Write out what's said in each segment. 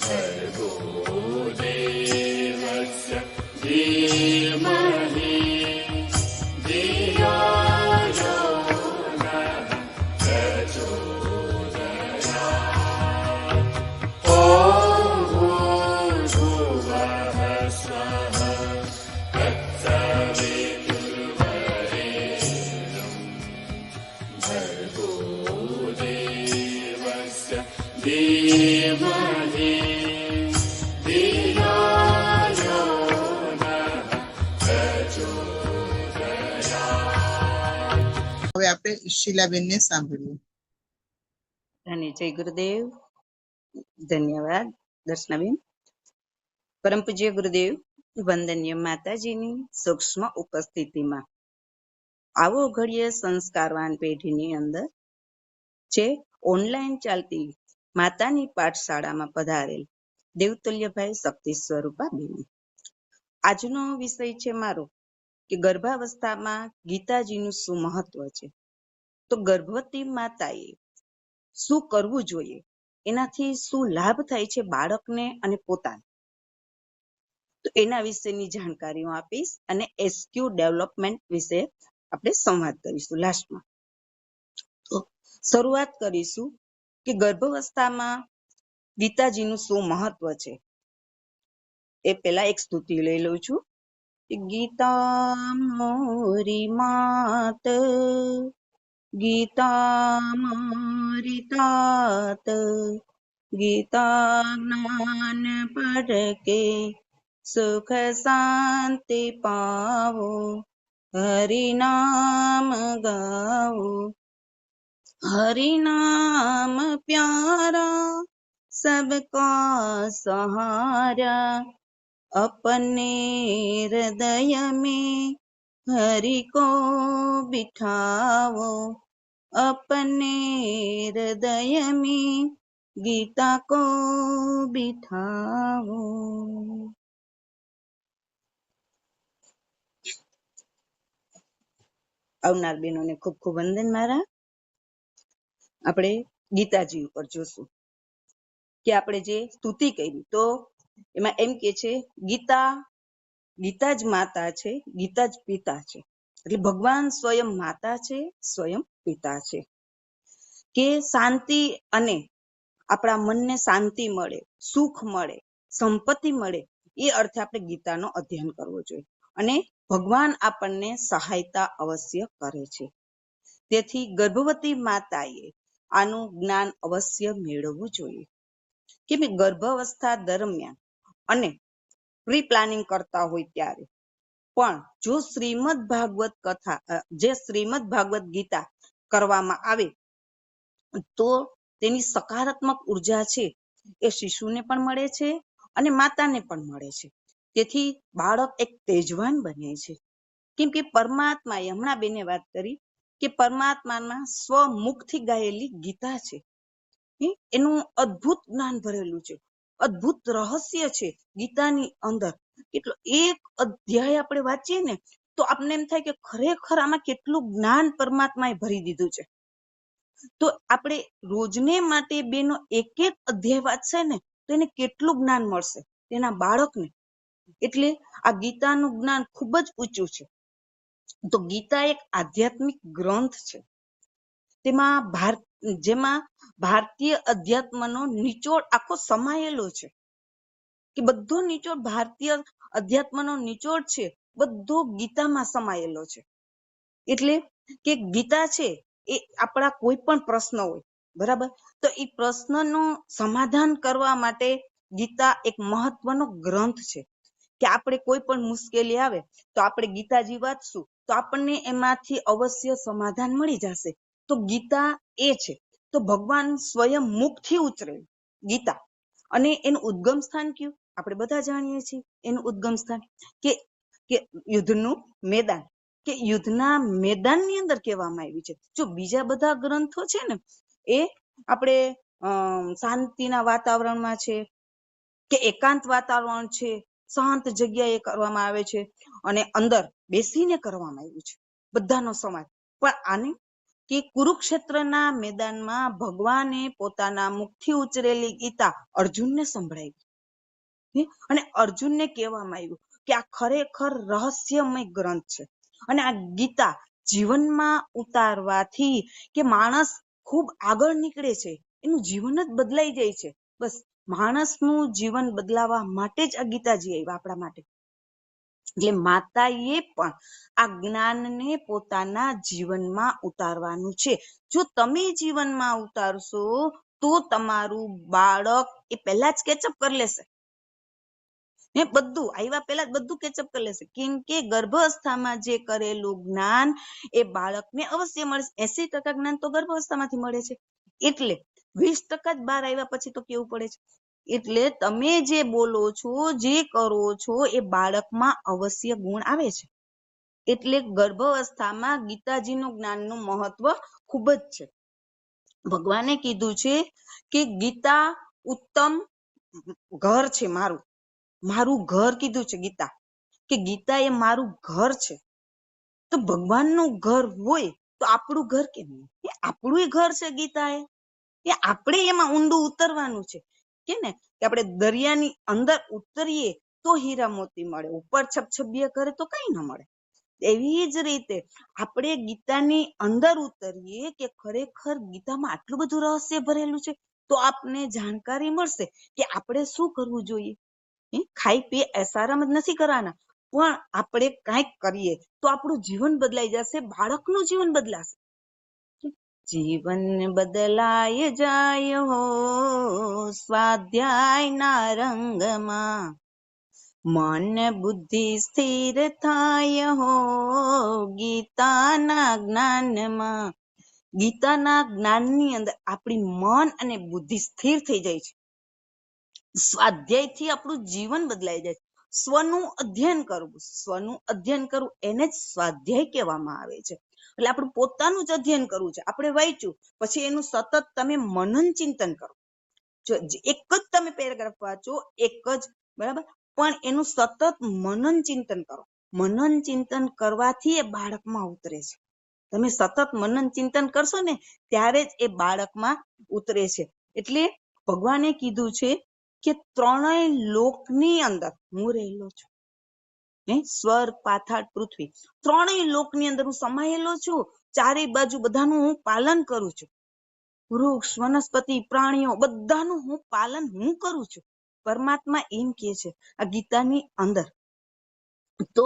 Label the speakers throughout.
Speaker 1: भर्गो देवस्य धीमहि धियो यो नः प्रचोदयात्। ॐ भूर्भुवः स्वः तत्सवितुर्वरेण्यं भर्गो देवस्य धीमहि धियो यो नः प्रचोदयात्।
Speaker 2: હવે આપણે શીલાબેનને સાંભળીએ.
Speaker 3: અને જય ગુરુદેવ. ધન્યવાદ દર્શનાબેન. પરમ પૂજ્ય ગુરુદેવ વંદનીય માતાજીની સૂક્ષ્મ ઉપસ્થિતિમાં આવો ઘડીએ સંસ્કારવાન પેઢીની અંદર જે ઓનલાઈન ચાલતી માતાની પાઠશાળામાં પધારેલ દેવતુલ્યભાઈ શક્તિ સ્વરૂપા બેન. આજનો વિષય છે મારો કે ગર્ભાવસ્થામાં ગીતાજીનું શું મહત્વ છે. તો ગર્ભવતી માતાએ શું કરવું જોઈએ, એનાથી શું લાભ થાય છે બાળકને અને પોતાને, તો એના વિશેની જાણકારી હું આપીશ અને એસક્યુ ડેવલપમેન્ટ વિશે આપણે સંવાદ કરીશું લાસ્ટમાં. તો શરૂઆત કરીશું કે ગર્ભાવસ્થામાં ગીતાજીનું શું મહત્વ છે. એ પહેલા એક સ્તુતિ લઈ લઉં છું. ગીતા મોરી માત, ગીતા મારી તાત, ગીતા જ્ઞાન પડકે સુખ શાંતિ પાવો, હરિ નામ ગાવો, હરિ નામ પ્યારા સબકા સહારા, अपने हृदय में हरि को बिठाओ, अपने हृदय में गीता को बिठाओ. આવનાર બહેનોને ખૂબ ખૂબ વંદન મારા. આપણે ગીતાજી ઉપર જોશું કે આપણે જે સ્તુતિ કરી તો એમાં એમ કે છે ગીતા જ માતા છે, ગીતા જ પિતા છે. એટલે ભગવાન સ્વયં માતા છે, સ્વયં પિતા છે. કે શાંતિ અને આપણા મનને શાંતિ મળે, સુખ મળે, સંપત્તિ મળે, એ અર્થે આપણે ગીતાનો અધ્યયન કરવો જોઈએ. અને ભગવાન આપણને સહાયતા અવશ્ય કરે છે. તેથી ગર્ભવતી માતાએ આનું જ્ઞાન અવશ્ય મેળવવું જોઈએ. કે ગર્ભાવસ્થા દરમિયાન અને પ્રી પ્લાનિંગ કરતા હોય ત્યારે પણ જો શ્રીમદ ભાગવત કથા, જે શ્રીમદ ભાગવત ગીતા કરવામાં આવે તો તેની સકારાત્મક ઉર્જા છે એ શિશુને પણ મળે છે અને માતાને પણ મળે છે. તેથી બાળક એક તેજવાન બને છે. કેમ કે પરમાત્માએ, હમણાં બેને વાત કરી કે પરમાત્મામાં સ્વમુખથી ગાયેલી ગીતા છે. એનું અદ્ભુત જ્ઞાન ભરેલું છે, અદ્ભુત રહસ્ય છે ગીતાની અંદર. એટલો એક અધ્યાય આપણે વાંચીએ ને તો આપણને એમ થાય કે ખરેખર આમાં કેટલું જ્ઞાન પરમાત્માએ ભરી દીધું છે. તો આપણે રોજને માટે બેનો એક એક અધ્યાય વાંચશે ને તો એને કેટલું જ્ઞાન મળશે તેના બાળકને. એટલે આ ગીતાનું જ્ઞાન ખૂબ જ ઊંચું છે. તો ગીતા એક આધ્યાત્મિક ગ્રંથ છે. જેમાં ભારતીય અધ્યાત્મનો નિચોડ આખો સમાયેલો છે. કે બધો નિચોડ ભારતીય અધ્યાત્મનો નિચોડ છે, બધો ગીતામાં સમાયેલો છે. એટલે કે ગીતા છે એ આપણા કોઈ પણ પ્રશ્ન હોય, બરાબર, તો એ પ્રશ્નનું સમાધાન કરવા માટે ગીતા એક મહત્વનો ગ્રંથ છે. કે આપણે કોઈ પણ મુશ્કેલી આવે તો આપણે ગીતાજી વાંચશું તો આપણને એમાંથી અવશ્ય સમાધાન મળી જશે. તો ગીતા એ છે. તો ભગવાન સ્વયં મુખથી ઉતરે ગીતા. અને એનું ઉદ્ગમ સ્થાન કયું આપણે બધા જાણીએ છીએ. એનું ઉદ્ગમ સ્થાન કે યુદ્ધનું મેદાન, કે યુદ્ધના મેદાનની અંદર કહેવામાં આવ્યું છે. જો બીજા બધા ગ્રંથો છે ને એ આપણે શાંતિના વાતાવરણમાં છે, કે એકાંત વાતાવરણ છે, શાંત જગ્યાએ કરવામાં આવે છે અને અંદર બેસીને કરવામાં આવ્યું છે બધાનો સમાજ. પણ આને કે કુરુક્ષેત્રના મેદાનમાં ભગવાને પોતાના મુખથી ઉચ્ચરેલી ગીતા અર્જુનને સંભળાવી અને અર્જુનને કહેવામાં આવ્યું કે આ ખરેખર રહસ્યમય ગ્રંથ છે અને આ ગીતા જીવનમાં ઉતારવાથી કે માણસ ખૂબ આગળ નીકળે છે, એનું જીવન જ બદલાઈ જાય છે. બસ માણસનું જીવન બદલાવા માટે જ આ ગીતાજી આવ્યા આપણા માટે. એટલે માતાએ પણ આ જ્ઞાનને પોતાના જીવનમાં ઉતારવાનું છે. જો તમે જીવનમાં ઉતારશો તો તમારું બાળક એ પહેલા જ કેચઅપ કરી લેશે. બધું આવ્યા પહેલા જ બધું કેચઅપ કરી લેશે. કેમ કે ગર્ભાવસ્થામાં જે કરેલું જ્ઞાન એ બાળકને અવશ્ય મળે. 80% જ્ઞાન તો ગર્ભાવસ્થામાંથી મળે છે. એટલે 20% જ બહાર આવ્યા પછી તો કેવું પડે છે. એટલે તમે જે બોલો છો, જે કરો છો એ બાળકમાં અવશ્ય ગુણ આવે છે. એટલે ગર્ભાવસ્થામાં ગીતાજીનું જ્ઞાનનું મહત્વ ખૂબ જ છે. ભગવાને કીધું છે કે ગીતા ઉત્તમ ઘર છે મારું. મારું ઘર કીધું છે ગીતા, કે ગીતા એ મારું ઘર છે. તો ભગવાનનું ઘર હોય તો આપણું ઘર કેમ નહીં? એ આપણું ઘર છે ગીતા એ આપણે એમાં ઊંડું ઉતરવાનું છે. કે ને કે આપણે દરિયાની અંદર ઉતરીએ તો હીરા મોતી મળે, ઉપર છપછબીએ કરે તો કઈ ન મળે. એવી જ રીતે આપણે ગીતાની અંદર ઉતરીએ કે ખરેખર ગીતામાં આટલું બધું રહસ્ય ભરેલું છે તો આપને જાણકારી મળશે કે આપણે શું કરવું જોઈએ. ખાઈ પી એસારામ જ નથી કરવાના, પણ આપણે કાંઈક કરીએ તો આપણું જીવન બદલાઈ જશે, બાળકનું જીવન બદલાશે. જીવન બદલાય જાય હો સ્વાધ્યાયના રંગમાં, મન બુદ્ધિ સ્થિર થાય હો ગીતાના જ્ઞાનમાં. ગીતાના જ્ઞાનની અંદર આપણી મન અને બુદ્ધિ સ્થિર થઈ જાય છે. સ્વાધ્યાયથી આપણું જીવન બદલાઈ જાય છે. સ્વનું અધ્યયન કરવું, સ્વનું અધ્યયન કરવું એને જ સ્વાધ્યાય કહેવામાં આવે છે. એટલે આપણું પોતાનું જ અધ્યયન કરવું છે. આપણે વાંચ્યું પછી એનું સતત તમે મનન ચિંતન કરો. જો એક જ તમે પેરેગ્રાફ વાંચો, એક જ બરાબર, પણ એનું સતત મનન ચિંતન કરો. મનન ચિંતન કરવાથી એ બાળકમાં ઉતરે છે. તમે સતત મનન ચિંતન કરશો ને ત્યારે જ એ બાળકમાં ઉતરે છે. એટલે ભગવાને કીધું છે કે ત્રણેય લોકની અંદર હું રહેલો છું. સ્વર્ગ, પાતાળ, પૃથ્વી, ત્રણેય લોકની અંદર હું સમાયેલો છું. ચારે બાજુ બધાનું હું પાલન કરું છું. વૃક્ષ, વનસ્પતિ, પ્રાણીઓ બધાનું હું પાલન હું કરું છું. પરમાત્મા એમ કે છે આ ગીતાની અંદર. તો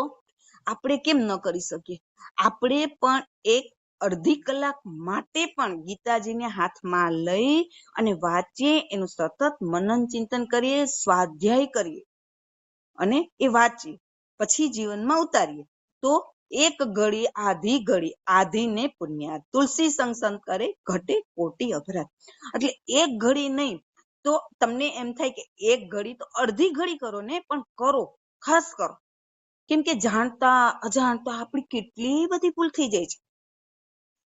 Speaker 3: આપણે કેમ ન કરી શકીએ? આપણે પણ એક અડધી કલાક માટે પણ ગીતાજીને હાથમાં લઈ અને વાંચીએ, એનું સતત મનન ચિંતન કરીએ, સ્વાધ્યાય કરીએ અને એ વાંચીએ, પછી જીવનમાં ઉતારીએ તો એક ઘડી આધી ઘડી આધીને પુણ્યા, તુલસી સંગ કરે ઘટે કોટી અપરાધ. એટલે એક ઘડી નહીં તો તમને એમ થાય કે એક ઘડી તો અડધી ઘડી કરો ને, પણ કરો, ખાસ કરો. કેમ કે જાણતા અજાણતા આપણી કેટલી બધી ભૂલ થઈ જાય છે,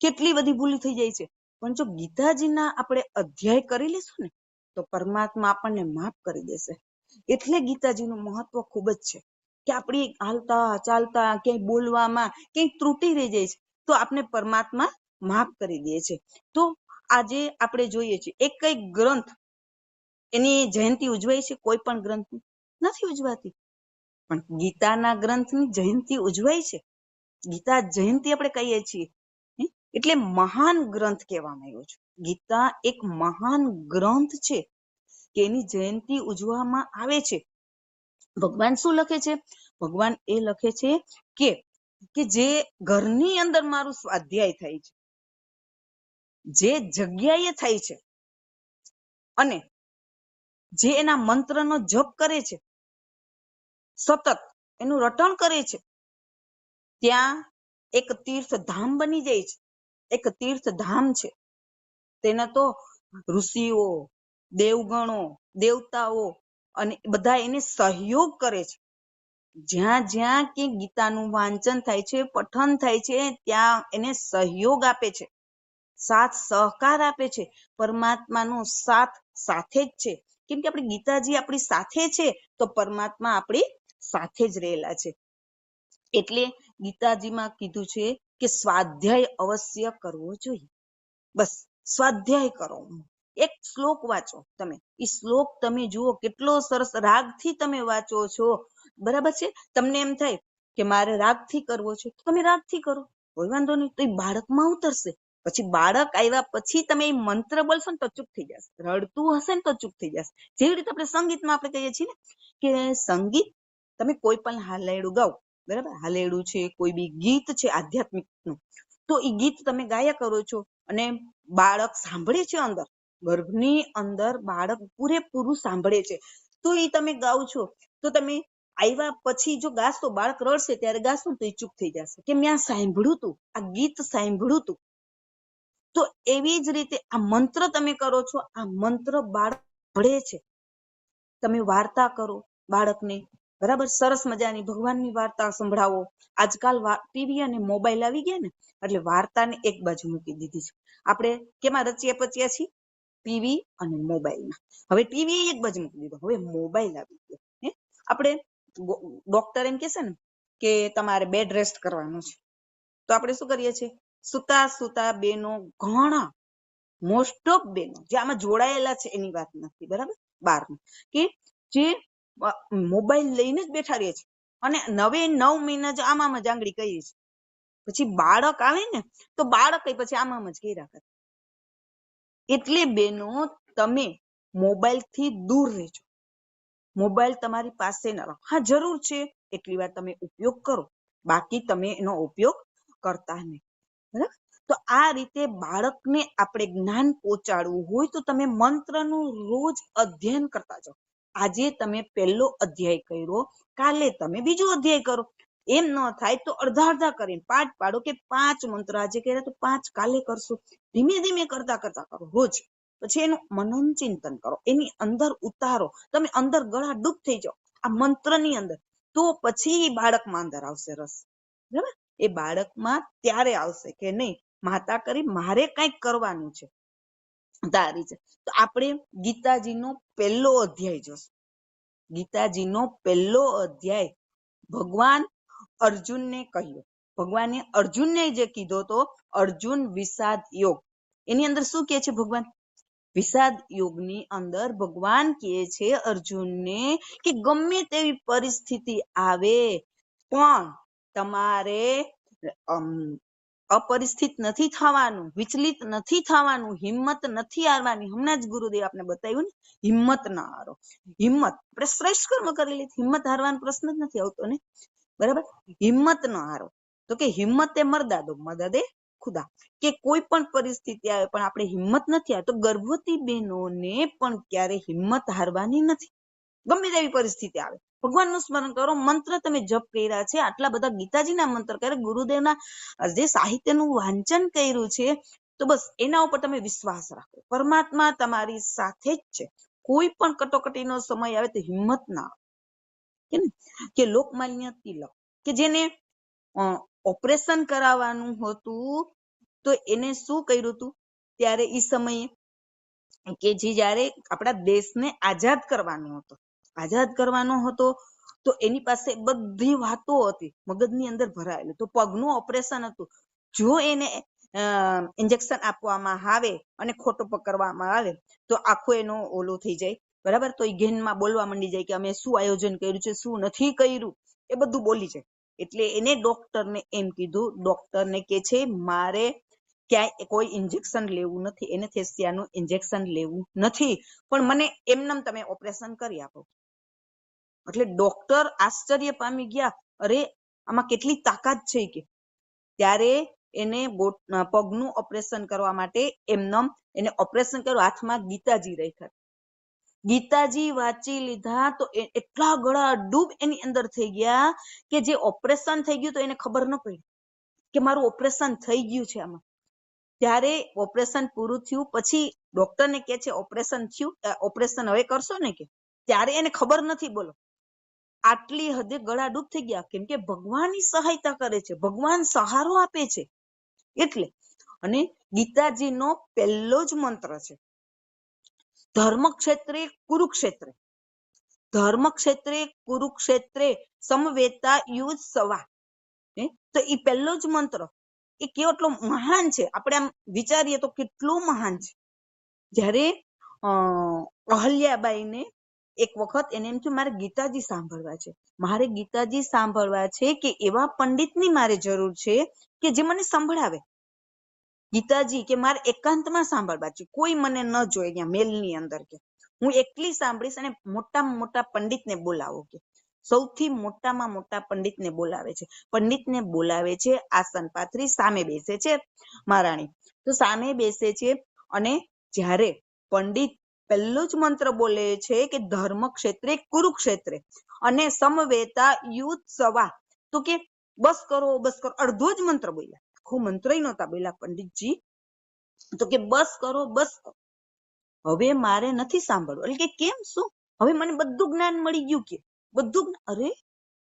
Speaker 3: કેટલી બધી ભૂલ થઈ જાય છે. પણ જો ગીતાજીના આપણે અધ્યાય કરી લેશું ને તો પરમાત્મા આપણને માફ કરી દેશે. એટલે ગીતાજીનું મહત્વ ખૂબ જ છે કે આપણી હાલતા ચાલતા ક્યાંય બોલવામાં ક્યાંય ત્રુટી રહી જાય છે તો આપણે પરમાત્મા માફ કરી દે છે. તો આજે આપણે જોઈએ છીએ એક કઈ ગ્રંથ એની જયંતિ ઉજવાય છે, કોઈ પણ ગ્રંથ નથી ઉજવાતી, પણ ગીતાના ગ્રંથની જયંતિ ઉજવાય છે. ગીતા જયંતિ આપણે કહીએ છીએ. એટલે મહાન ગ્રંથ કહેવામાં આવ્યો છે. ગીતા એક મહાન ગ્રંથ છે કે એની જયંતિ ઉજવવામાં આવે છે. ભગવાન શું લખે છે? ભગવાન એ લખે છે કે જે ઘરની અંદર મારું સ્વાધ્યાય થાય છે, જે જગ્યાએ થાય છે અને જે એના મંત્રનો જપ કરે છે, સતત એનું રટણ કરે છે, ત્યાં એક તીર્થ ધામ બની જાય છે. એક તીર્થ ધામ છે. તેના તો ઋષિઓ, દેવગણો, દેવતાઓ અને બધા એને સહયોગ કરે છે. જ્યાં જ્યાં કે ગીતાનું વાંચન થાય છે, પઠન થાય છે, ત્યાં એને સહયોગ આપે છે, સાથ સહકાર આપે છે. પરમાત્માનો સાથ સાથે જ છે. કેમ કે આપણી ગીતાજી આપણી સાથે છે તો પરમાત્મા આપણી સાથે જ રહેલા છે. એટલે ગીતાજીમાં કીધું છે કે સ્વાધ્યાય અવશ્ય કરવો જોઈએ. બસ સ્વાધ્યાય કરો. એક શ્લોક વાંચો તમે. એ શ્લોક તમે જુઓ કેટલો સરસ રાગથી તમે વાંચો છો. બરાબર છે. તમને એમ થાય કે મારે રાગથી કરવો છે, તો તમે રાગથી કરો, કોઈ વાંધો નહીં. તો એ બાળકમાં ઉતરશે. પછી બાળક આવ્યા પછી તમે એ મંત્ર બોલશો ને તો ચૂપ થઈ જશે. રડતું હશે ને તો ચૂપ થઈ જશે. જેવી રીતે આપણે સંગીતમાં આપણે કહીએ છીએ ને કે સંગીત તમે કોઈ પણ હાલેડું ગાઓ, બરાબર, હાલેડું છે, કોઈ બી ગીત છે આધ્યાત્મિકનું, તો એ ગીત તમે ગાયા કરો છો અને બાળક સાંભળે છે, અંદર ગર્ભની અંદર બાળક પૂરેપૂરું સાંભળે છે. તો એ તમે ગાઓ છો, તો તમે આવ્યા પછી જો ગાશો, બાળક રડશે ત્યારે ગાશો તો એ ચૂપ થઈ જશે કે મેં આ સાંભળ્યું તું, આ ગીત સાંભળ્યું તું. તો એવી જ રીતે આ મંત્ર તમે કરો છો, આ મંત્ર બાળક ભળે છે. તમે વાર્તા કરો બાળકને, બરાબર, સરસ મજાની ભગવાનની વાર્તા સંભળાવો. આજકાલ ટીવી અને મોબાઈલ આવી ગયા ને એટલે વાર્તાને એક બાજુ મૂકી દીધી છે. આપણે કેમાં રચ્યા પચ્યા છીએ? ટીવી અને મોબાઈલમાં. હવે ટીવી એક બાજુ મૂકી દીધો, હવે મોબાઈલ આવી ગયો. આપણે ડોક્ટર એમ કહેશે ને કે તમારે બેડ રેસ્ટ કરવાનું છે, તો આપણે શું કરીએ છીએ? સુતા સુતા બેનો, ઘણા મોસ્ટ ઓફ બેનો જે આમાં જોડાયેલા છે એની વાત નથી, બરાબર, બારનું, કે જે મોબાઈલ લઈને જ બેઠા રહે છે અને 9 મહિના જ આમ જ આંગળી કરી છે. પછી બાળક આવે ને તો બાળક પછી આમ જ કર્યા કરે. એટલે બેનો તમે મોબાઈલ થી દૂર રહેજો. મોબાઈલ તમારી પાસે ન રાખો. હા, જરૂર છે એટલી વાર તમે ઉપયોગ કરો, બાકી તમે એનો ઉપયોગ કરતા નહીં, બરાબર. તો આ રીતે બાળકને આપણે જ્ઞાન પહોંચાડવું હોય તો તમે મંત્રનું રોજ અધ્યયન કરતા જાઓ. આજે તમે પહેલો અધ્યાય કર્યો, કાલે તમે બીજો અધ્યાય કરો. એમ ન થાય તો અડધા અડધા કરીને પાઠ પાડો કે 5 મંત્ર આજે કર્યા તો 5 કાલે કરશો. ધીમે ધીમે કરતા કરતા કરો રોજ. પછી એનું મનન ચિંતન કરો, એની અંદર ઉતારો, તમે અંદર ગળા ડૂબ થઈ જાઓ આ મંત્રની અંદર. તો પછી બાળકમાં અંદર આવશે રસ, બરાબર. એ બાળકમાં ત્યારે આવશે કે નહીં, માતા કરી મારે કંઈક કરવાનું છે, તારી છે. તો આપણે ગીતાજીનો પહેલો અધ્યાય જોશું. ગીતાજીનો પહેલો અધ્યાય ભગવાન અર્જુનને કહ્યો. ભગવાને અર્જુનને જે કીધો તો અર્જુન વિષાદ યોગ, એની અંદર શું કહે છે ભગવાન? વિષાદ યોગની અંદર ભગવાન કહે છે અર્જુનને કે ગમે તેવી પરિસ્થિતિ આવે પણ તમારે અપરિસ્થિત નથી થવાનું, વિચલિત નથી થવાનું, હિંમત નથી હારવાની. હમણાં જ ગુરુદેવ આપને બતાવ્યું ને, હિંમત ના હારો. હિંમત આપણે શ્રેષ્ઠ કર્મ કરી લીધી, હિંમત હારવાનો પ્રશ્ન જ નથી આવતો ને, બરાબર. હિંમત ન હારો, તો કે હિંમતે મરદા દો મદદે ખુદા, કે કોઈ પણ પરિસ્થિતિ આવે પણ આપણે હિંમત નથી હારતો. ગર્ભવતી બહેનોને પણ ક્યારે હિંમત હારવાની નથી, ગમે તેવી પરિસ્થિતિ આવે. ભગવાનનું સ્મરણ કરો, મંત્ર તમે જપ કર્યા છે, આટલા બધા ગીતાજીના મંત્ર કર્યા, ગુરુદેવના જે સાહિત્યનું વાંચન કર્યું છે, તો બસ એના ઉપર તમે વિશ્વાસ રાખો. પરમાત્મા તમારી સાથે જ છે. કોઈ પણ કટોકટીનો સમય આવે તો હિંમત ના આવે. કે લોકમાન્ય તિલક કે જેને ઓપરેશન કરાવવાનું હતું તો એને શું કર્યું હતું ત્યારે એ સમયે કે જ્યારે આપણા દેશને આઝાદ કરવાનો હતો તો એની પાસે બધી વાતો હતી, મગજની અંદર ભરાયેલું. તો પગનું ઓપરેશન હતું. જો એને ઇન્જેક્શન આપવામાં આવે અને ખોટું પકડવામાં આવે તો આખું એનું ઓલું થઈ જાય, બરાબર. તો એ ઘેનમાં બોલવા માંડી જાય કે અમે શું આયોજન કર્યું છે, શું નથી કર્યું, એ બધું બોલી જાય. એટલે એને ડોક્ટરને એમ કીધું, ડોક્ટરને કે છે મારે ક્યાંય કોઈ ઇન્જેક્શન લેવું નથી, એનેસ્થેસિયાનું ઇન્જેક્શન લેવું નથી, પણ મને એમનેમ તમે ઓપરેશન કરી આપો. એટલે ડોક્ટર આશ્ચર્ય પામી ગયા, અરે આમાં કેટલી તાકાત છે કે. ત્યારે એને પગનું ઓપરેશન કરવા માટે એમનેમ એને ઓપરેશન કર્યું, હાથમાં ગીતાજી રાખ્યા. ગીતાજી વાંચી લીધા તો એટલા ગળા ડૂબ એની અંદર થઈ ગયા કે જે ઓપરેશન થઈ ગયું તો એને ખબર ન પડી કે મારું ઓપરેશન થઈ ગયું છે આમાં. ત્યારે ઓપરેશન પૂરું થયું પછી ડોક્ટરને કે છે ઓપરેશન થયું, ઓપરેશન હવે કરશો ને કે. ત્યારે એને ખબર નથી, બોલો, આટલી હદે ગળા ડૂબ થઈ ગયા. કેમ કે ભગવાનની સહાયતા કરે છે, ભગવાન સહારો આપે છે એટલે. અને ગીતાજીનો પહેલો જ મંત્ર છે ધર્મક્ષેત્રે કુરુક્ષેત્રે, ધર્મક્ષેત્રે કુરુક્ષેત્રે સમવેતા યુત્સવા. તો એ પહેલો જ મંત્ર એ કેટલો મહાન છે, આપણે આમ વિચારીએ તો કેટલું મહાન છે. જ્યારે અહલ્યાબાઈને એક વખત એને એમ થયું મારે ગીતાજી સાંભળવા છે, મારે ગીતાજી સાંભળવા છે, કે એવા પંડિતની મારે જરૂર છે કે જે મને સંભળાવે ગીતાજી, કે મારે એકાંતમાં સાંભળવા છે, કોઈ મને ન જોઈ અહીંયા મેલની અંદર, કે હું એકલી સાંભળીશ. અને મોટામાં મોટા પંડિતને બોલાવો, કે સૌથી મોટામાં મોટા પંડિતને બોલાવે છે. પંડિતને બોલાવે છે, આસન પાથરી સામે બેસે છે મહારાણી. તો સામે બેસે છે, અને જ્યારે પંડિત પહેલો જ મંત્ર બોલે છે કે ધર્મ ક્ષેત્રે કુરુક્ષેત્રે અને સમવેતા યુત્સવા, તો કે બસ કરો બસ કરો, અડધો જ મંત્ર બોલ્યા, આખો મંત્ર નહોતા બોલ્યા પંડિતજી, તો કે બસ કરો બસ કરો, હવે મારે નથી સાંભળવું. એટલે કે કેમ, શું? હવે મને બધું જ્ઞાન મળી ગયું, કે બધું. અરે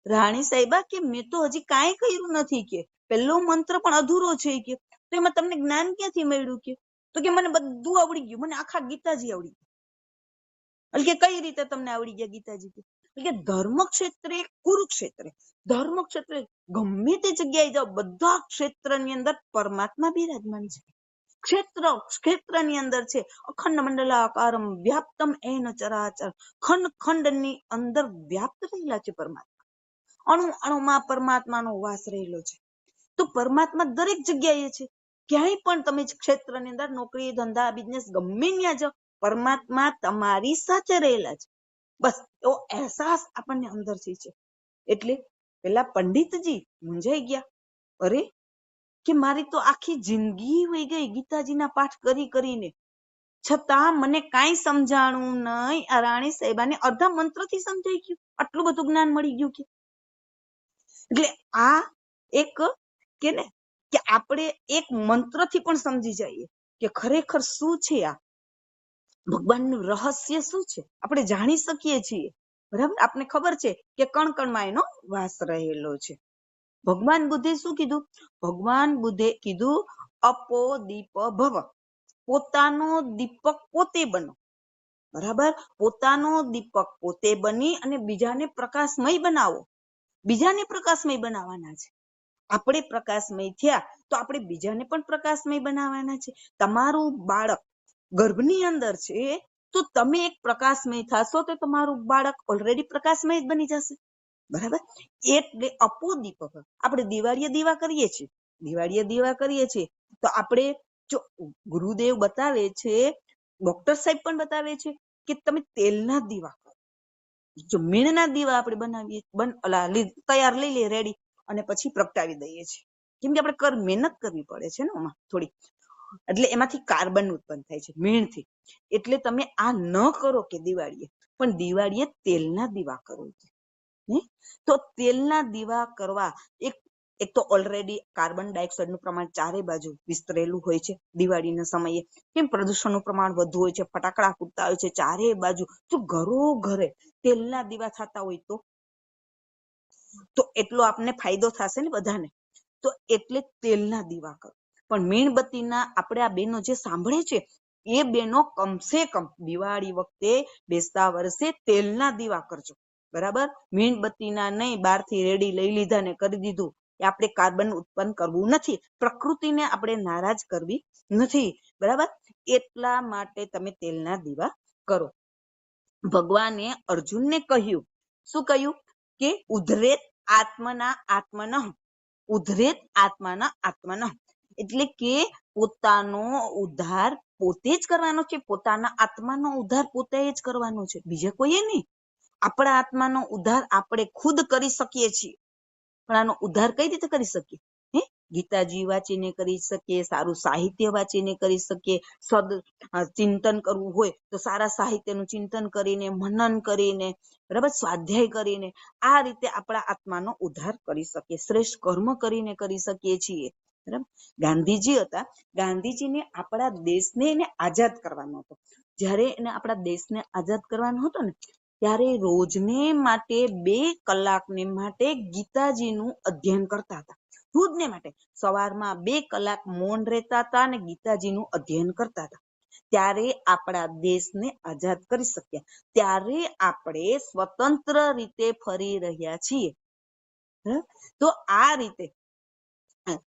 Speaker 3: રાણી સાહેબા, કે મેં તો હજી કાંઈ કર્યું નથી, કે પહેલો મંત્ર પણ અધૂરો છે, કે તો એમાં તમને જ્ઞાન ક્યાંથી મળ્યું? કે તો કે મને બધું આવડી ગયું, મને આખા ગીતાજી આવડી ગયા. એટલે કે કઈ રીતે તમને આવડી ગયા ગીતાજી? એટલે કે ધર્મ ક્ષેત્રે કુરુક્ષેત્રે, ધર્મ ક્ષેત્રે ગમે તે જગ્યાએ જાઓ, બધા ક્ષેત્રની અંદર પરમાત્મા બિરાજમાન છે. ક્ષેત્રની અંદર છે, અખંડ મંડલાકારમ વ્યાપ્તમ એન ચરાચર, ખંડ ખંડની અંદર વ્યાપ્ત રહેલા છે પરમાત્મા. અણુ અણુમાં પરમાત્માનો વાસ રહેલો છે. તો પરમાત્મા દરેક જગ્યાએ છે. ક્યાંય પણ તમે ક્ષેત્રની અંદર નોકરી ધંધા બિઝનેસ ગમે ત્યાં જાઓ, પરમાત્મા તમારી સાથે રહેલા છે. બસ એવો અહેસાસ આપણને અંદરથી છે. એટલે પેલા પંડિતજી મૂંઝાઈ ગયા, અરે કે મારી તો આખી જિંદગી વહી ગઈ ગીતાજીના પાઠ કરી કરીને, છતાં મને કાંઈ સમજાણું નહીં. આ રાણી સાહેબાને અડધા મંત્રથી સમજાઈ ગયું, આટલું બધું જ્ઞાન મળી ગયું. કે એટલે આ એક કે ને કે આપણે એક મંત્રથી પણ સમજી જઈએ કે ખરેખર શું છે આ ભગવાનનું રહસ્ય શું છે, આપણે જાણી શકીએ છીએ. બરાબર, આપને ખબર છે કે કણ કણમાં એનો વાસ રહેલો છે. ભગવાન બુદ્ધે શું કીધું? ભગવાન બુદ્ધે કીધું અપો દીપ ભવ, પોતાનો દીપક પોતે બનો. બરાબર, પોતાનો દીપક પોતે બની અને બીજાને પ્રકાશમય બનાવો. બીજાને પ્રકાશમય બનાવવાના છે. આપણે પ્રકાશમય થયા તો આપણે બીજાને પણ પ્રકાશમય બનાવવાના છે. તમારું બાળક ગર્ભની અંદર છે, તો તમે એક પ્રકાશમય થશો તો તમારું બાળક ઓલરેડી પ્રકાશમય જ બની જશે. બરાબર, એટલે અપો દીપક. આપણે દિવાળીએ દીવા કરીએ છીએ, દિવાળીએ દીવા કરીએ છીએ, તો આપણે જો ગુરુદેવ બતાવે છે, ડોક્ટર સાહેબ પણ બતાવે છે કે તમે તેલના દીવા કરો. જો મીણના દીવા આપણે બનાવીએ, તૈયાર લઈ લઈએ રેડી, અને પછી પ્રગટાવી દઈએ છીએ. કેમ કે આપણે મહેનત કરવી પડે છે ને એમાં થોડી, એટલે એમાંથી કાર્બન ઉત્પન્ન થાય છે મીણથી. એટલે તમે આ ન કરો કે દિવાળીએ, પણ દિવાળીએ તેલના દીવા કરો. તો તેલના દીવા કરવા, એક તો ઓલરેડી કાર્બન ડાયોક્સાઇડનું પ્રમાણ ચારે બાજુ વિસ્તરેલું હોય છે દિવાળીના સમયે. કેમ પ્રદૂષણનું પ્રમાણ વધુ હોય છે, ફટાકડા ફૂટતા હોય છે ચારે બાજુ. તો ઘરો ઘરે તેલના દીવા થતા હોય તો એટલો આપણને ફાયદો થશે ને બધાને. તો એટલે તેલના દીવા કરો. પણ મીણબત્તીના આપણે આ બેનો જે સાંભળે છે, એ બેનો કમસે કમ દિવાળી વખતે બેસતા વર્ષે તેલના દીવા કરજો. બરાબર, મીણબત્તીના નહીં, બહારથી રેડી લઈ લીધા ને કરી દીધું, એ આપણે કાર્બન ઉત્પન્ન કરવું નથી, પ્રકૃતિને આપણે નારાજ કરવી નથી. બરાબર, એટલા માટે તમે તેલના દીવા કરો. ભગવાને અર્જુનને કહ્યું, શું કહ્યું? કે ઉધરેત આત્મના આત્મનઃ, ઉધરેત આત્માના આત્મનઃ, એટલે કે પોતાનો ઉદ્ધાર પોતે જ કરવાનો છે. પોતાના આત્માનો ઉદ્ધાર પોતે જ કરવાનો છે, બીજા કોઈએ નહીં. આપણા આત્માનો ઉદ્ધાર આપણે ખુદ કરી શકીએ છીએ, પણ આનો ઉદ્ધાર કઈ રીતે કરી શકીએ? ગીતાજી વાંચીને કરી શકીએ, સારું સાહિત્ય વાંચીને કરી શકીએ, ચિંતન કરવું હોય તો સારા સાહિત્યનું ચિંતન કરીને, મનન કરીને, બરાબર, સ્વાધ્યાય કરીને, આ રીતે આપણા આત્માનો ઉદ્ધાર કરી શકીએ. શ્રેષ્ઠ કર્મ કરીને કરી શકીએ છીએ. બરાબર, ગાંધીજી હતા, ગાંધીજીને આપણા દેશને એને આઝાદ કરવાનો હતો. જ્યારે એને આપણા દેશને આઝાદ કરવાનો હતો ને, ત્યારે રોજને માટે 2 કલાકને માટે ગીતાજીનું અધ્યયન કરતા હતા. રોજને માટે સવારમાં 2 કલાક મૌન રહેતા હતા અને ગીતાજીનું અધ્યયન કરતા હતા. ત્યારે આપણા દેશને આઝાદ કરી શક્યા. ત્યારે આપણે સ્વતંત્ર રીતે ફરી રહ્યા છીએ. તો આ રીતે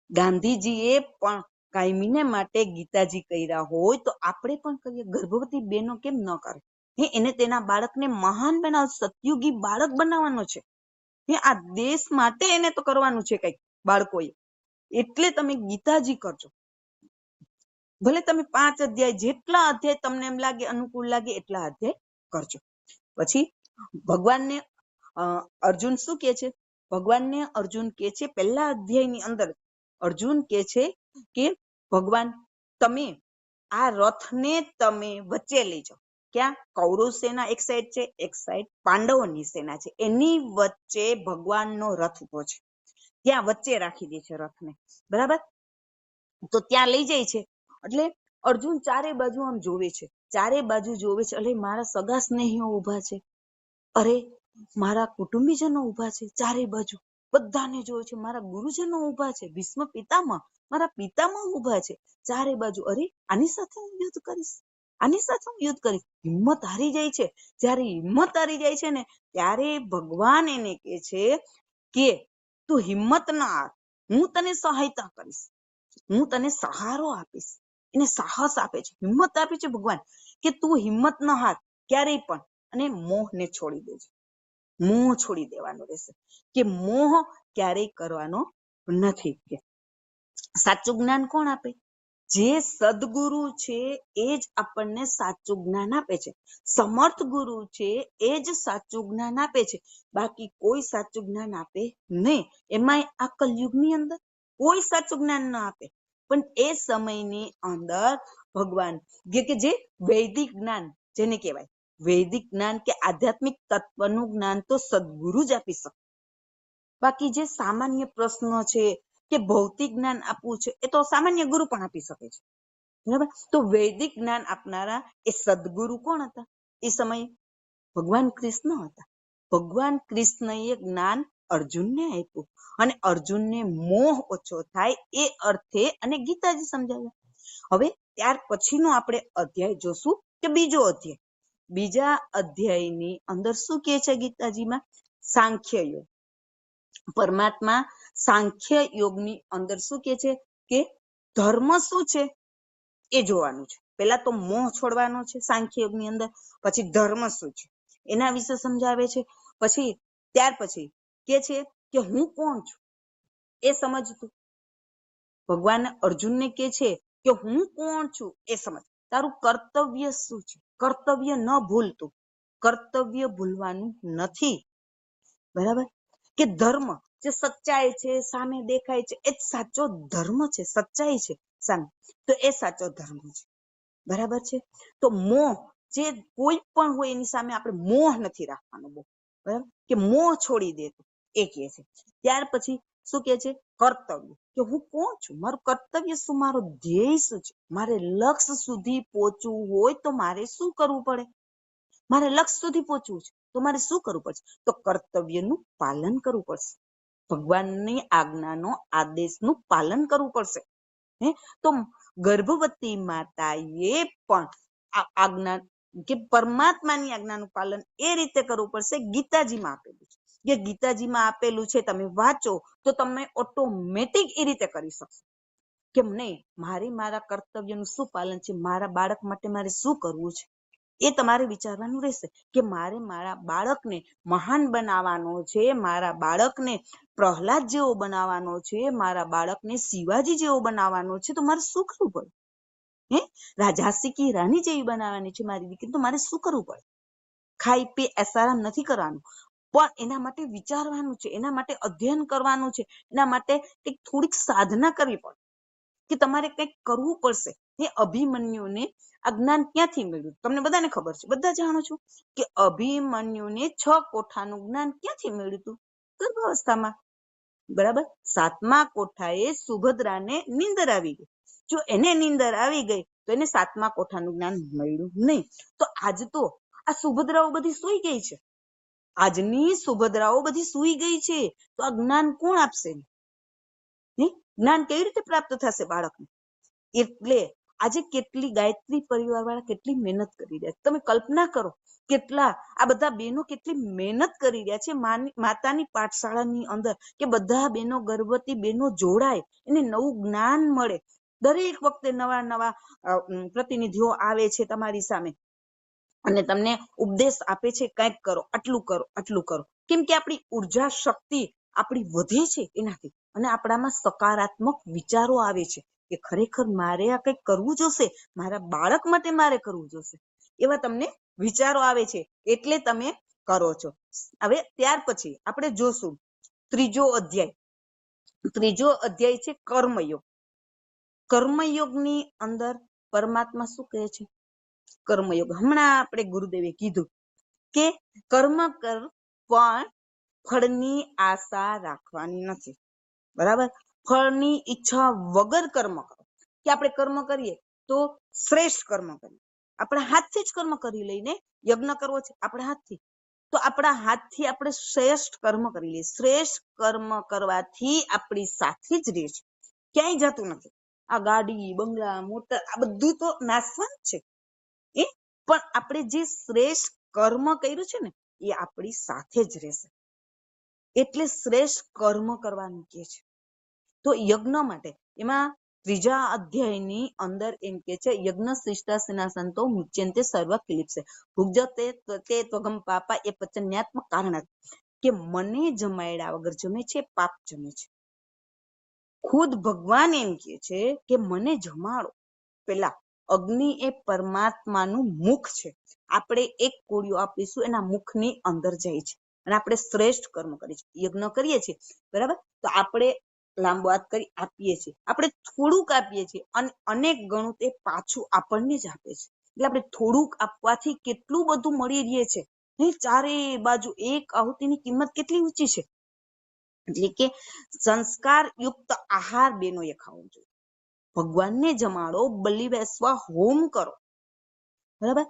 Speaker 3: ગાંધીજીએ પણ કાયમીને માટે ગીતાજી કર્યા હોય તો આપણે પણ કરીએ. ગર્ભવતી બહેનો કેમ ન કરે? એને તેના બાળકને મહાન બનાવ, સતયુગી બાળક બનાવવાનો છે. આ દેશ માટે એને તો કરવાનું છે કઈક બાળકોએ. એટલે તમે ગીતાજી કરજો. ભલે તમે 5 અધ્યાય, જેટલા અધ્યાય તમને એમ લાગે અનુકૂળ લાગે એટલા અધ્યાય કરજો. પછી ભગવાનને અર્જુન શું કે છે? ભગવાનને અર્જુન કે છે, પહેલા અધ્યાયની અંદર અર્જુન કે છે કે ભગવાન તમે આ રથને તમે વચ્ચે લઈ જાઓ. ક્યાં? કૌરવ સેના એક સાઈડ છે, એક સાઈડ પાંડવોની સેના છે. એની વચ્ચે ભગવાનનો રથ ઉભો છે. ત્યાં વચ્ચે રાખી દે છે રથને. બરાબર? તો ત્યાં લઈ જાય છે. એટલે અર્જુન ચારે બાજુ આમ જોવે છે, ચારે બાજુ જોવે છે. એટલે મારા સગા સ્નેહીઓ ઉભા છે, અરે મારા કુટુંબીજનો ઉભા છે, ચારે બાજુ બધાને જોવે છે. મારા ગુરુજનો ઉભા છે, ભીષ્મ પિતામહ, મારા પિતામહ ઉભા છે, ચારે બાજુ. અરે આની સાથે હું યુદ્ધ કરીશ, આની સાથે હું યુદ્ધ કરીશ. હિંમત હારી જાય છે. જ્યારે હિંમત હારી જાય છે ને, ત્યારે ભગવાન એને કે છે કે તું હિંમત ના હાર, હું તને સહાયતા કરીશ, હું તને સહારો આપીશ. એને સાહસ આપે છે, હિંમત આપે છે ભગવાન કે તું હિંમત ન હાર ક્યારેય પણ. અને મોહને છોડી દેજે. મોહ છોડી દેવાનો રહેશે કે મોહ ક્યારેય કરવાનો નથી. કે સાચું જ્ઞાન કોણ આપે? જે સદગુરુ છે એ જ આપણને સાચું જ્ઞાન આપે છે. સમર્થ ગુરુ છે એ જ સાચું જ્ઞાન આપે છે. બાકી કોઈ સાચું જ્ઞાન આપે નહીં. એમાંય આ કલયુગની અંદર કોઈ સાચું જ્ઞાન ન આપે. પણ એ સમયની અંદર ભગવાન કે જે વૈદિક જ્ઞાન જેને કહેવાય, વૈદિક જ્ઞાન કે આધ્યાત્મિક તત્વનું જ્ઞાન તો સદગુરુ જ આપી શકે. બાકી જે સામાન્ય પ્રશ્નો છે કે ભૌતિક જ્ઞાન આપવું છે, એ તો સામાન્ય ગુરુ પણ આપી શકે છે. બરાબર? તો વૈદિક જ્ઞાન આપનારા એ સદગુરુ કોણ હતા? એ સમયે ભગવાન કૃષ્ણ હતા. ભગવાન કૃષ્ણએ જ્ઞાન અર્જુનને આપ્યું અને અર્જુનને મોહ ઓછો થાય એ અર્થે અને ગીતાજી સમજાવ્યા. હવે ત્યાર પછીનો આપણે અધ્યાય જોશું કે બીજો અધ્યાય. બીજા અધ્યાયની અંદર શું કહે છે ગીતાજીમાં? સાંખ્ય યોગ. પરમાત્મા સાંખ્ય યોગની અંદર શું કહે છે કે ધર્મ શું છે એ જોવાનું છે. પેલા તો મોહ છોડવાનો છે સાંખ્ય યોગની અંદર, પછી ધર્મ શું છે એના વિશે સમજાવે છે. પછી ત્યાર પછી કે છે કે હું કોણ છું એ સમજતું. ભગવાન અર્જુનને કે છે કે હું કોણ છું એ સમજ. તારું કર્તવ્ય શું છે? કર્તવ્ય ન ભૂલતું. કર્તવ્ય ભૂલવાનું નથી. બરાબર? કે ધર્મ જે સચ્ચાઈ છે, સામે દેખાય છે, એ જ સાચો ધર્મ છે. સચ્ચાઈ છે સામે, તો એ સાચો ધર્મ છે. બરાબર છે? તો મોહ જે કોઈ પણ હોય એની સામે આપણે મોહ નથી રાખવાનો. બરાબર? કે મોહ છોડી દે એ કહે છે. ત્યાર પછી શું કહે છે? કર્તવ્ય. કે હું કોણ છું, મારું કર્તવ્ય શું, મારો ધ્યેય શું છે. મારે લક્ષ્ય સુધી પહોંચવું હોય તો મારે શું કરવું પડે? મારે લક્ષ્ય સુધી પહોંચવું છે તો મારે શું કરવું પડશે? તો કર્તવ્યનું પાલન કરવું પડશે. ભગવાનની આજ્ઞાનો આદેશનું પાલન કરવું પડશે. તો ગર્ભવતી માતાએ પણ આજ્ઞા કે પરમાત્માની આજ્ઞાનું પાલન એ રીતે કરવું પડશે. ગીતાજીમાં આપેલું છે. કે ગીતાજીમાં આપેલું છે, તમે વાંચો તો તમે ઓટોમેટિક એ રીતે કરી શકશો. કેમ નહીં? મારા કર્તવ્યનું શું પાલન છે, મારા બાળક માટે મારે શું કરવું છે, એ તમારે વિચારવાનું રહેશે. કે મારે મારા બાળકને મહાન બનાવવાનો છે, મારા બાળકને પ્રહલાદ જેવો બનાવવાનો છે, મારા બાળકને શિવાજી જેવો બનાવવાનો છે, તો મારે શું કરવું પડે? રાજાસી કી રાણી જેવી બનાવવાની છે મારી દીકરી, તો મારે શું કરવું પડે? ખાઈ પી એસારામ નથી કરવાનું, પણ એના માટે વિચારવાનું છે, એના માટે અધ્યયન કરવાનું છે, એના માટે કંઈક થોડીક સાધના કરવી પડે. કે તમારે કંઈક કરવું પડશે. અભિમન્યુને આ જ્ઞાન ક્યાંથી મળ્યું? તમને બધાને ખબર છે, બધા જાણો છો કે અભિમન્યુને 6 કોઠાનું જ્ઞાન ક્યાંથી મળ્યું હતું? ગર્ભાવસ્થામાં. બરાબર? 7મા કોઠાએ સુભદ્રાને નીંદર આવી ગઈ. જો એને નીંદર આવી ગઈ તો એને 7મા કોઠાનું જ્ઞાન મળ્યું નહીં. તો આજ તો આ સુભદ્રાઓ બધી સૂઈ ગઈ છે. આજની સુભદ્રાઓ બધી સૂઈ ગઈ છે. તો આ જ્ઞાન કોણ આપશે? જ્ઞાન કેવી રીતે પ્રાપ્ત થશે બાળકને? એટલે આજે કેટલી ગાયત્રી પરિવાર વાળા કેટલી મહેનત કરી રહ્યા છે. તમે કલ્પના કરો કેટલા આ બધા બહેનો કેટલી મહેનત કરી રહ્યા છે માતાની પાઠશાળાની અંદર, કે બધા બહેનો ગર્ભવતી બહેનો જોડાય, એને નવું જ્ઞાન મળે. દરેક વખતે નવા નવા પ્રતિનિધિઓ આવે છે તમારી સામે અને તમને ઉપદેશ આપે છે, કંઈક કરો, આટલું કરો, આટલું કરો. કેમ કે આપણી ઉર્જા શક્તિ આપણી વધે છે એનાથી, અને આપણામાં સકારાત્મક વિચારો આવે છે કે ખરેખર મારે આ કંઈક કરવું જોશે, મારા બાળક માટે મારે કરવું જોશે, એવા તમને વિચારો આવે છે, એટલે તમે કરો છો. હવે ત્યાર પછી આપણે જોશું ત્રીજો અધ્યાય છે કર્મયોગ. કર્મયોગની અંદર પરમાત્મા શું કહે છે? કર્મયોગ હમણાં આપણે ગુરુદેવે કીધું કે કર્મ કર પણ ફળની આશા રાખવાની નથી. બરાબર? ફળની ઈચ્છા વગર કર્મ કરો. કે આપણે કર્મ કરીએ તો શ્રેષ્ઠ કર્મ કરીએ. આપણા હાથથી જ કર્મ કરી લઈને યજ્ઞ કરવો છે આપણા હાથથી, તો આપણા હાથથી આપણે શ્રેષ્ઠ કર્મ કરી લઈએ. શ્રેષ્ઠ કર્મ કરવાથી આપણી સાથે જ રહે છે, ક્યાંય જતું નથી. આ ગાડી, બંગલા, મોટર આ બધું તો નાશવાનું છે, પણ આપણે જે શ્રેષ્ઠ કર્મ કર્યું છે ને એ આપણી સાથે જ રહેશે. એટલે શ્રેષ્ઠ કર્મ કરવાનું કે છે. તો યજ્ઞ માટે એમાં ત્રીજા અધ્યાયની અંદર એમ કે છે યજ્ઞ શિષ્ટાસના સંતો મુચ્યંતે સર્વ ક્લિપ્સે ભુજતે તે ત્વગમ પાપા એ પચન્યાત્મક કારણ કે મને જમાડ્યા વગર જમે છે પાપ જમે છે. ખુદ ભગવાન એમ કે છે કે મને જમાડો. પેલા અગ્નિ એ પરમાત્માનું મુખ છે. આપણે એક કોળિયો આપીશું એના મુખની અંદર જાય છે અને આપણે શ્રેષ્ઠ કર્મ કરીએ છીએ, યજ્ઞ કરીએ છીએ. બરાબર? તો આપણે લાંબો હાથ કરી આપીએ છીએ, આપણે થોડુંક આપીએ છીએ અને અનેક ગણું તે પાછું આપણને જ આપે છે. એટલે આપણે થોડુંક આપવાથી કેટલું બધું મળી રહે છે. ચારે બાજુ એક આહુતિની કિંમત કેટલી ઊંચી છે. એટલે કે સંસ્કાર યુક્ત આહાર બેનોએ ખાવો જોઈએ. ભગવાનને જમાડો, બલિ બેસવા હોમ કરો. બરાબર?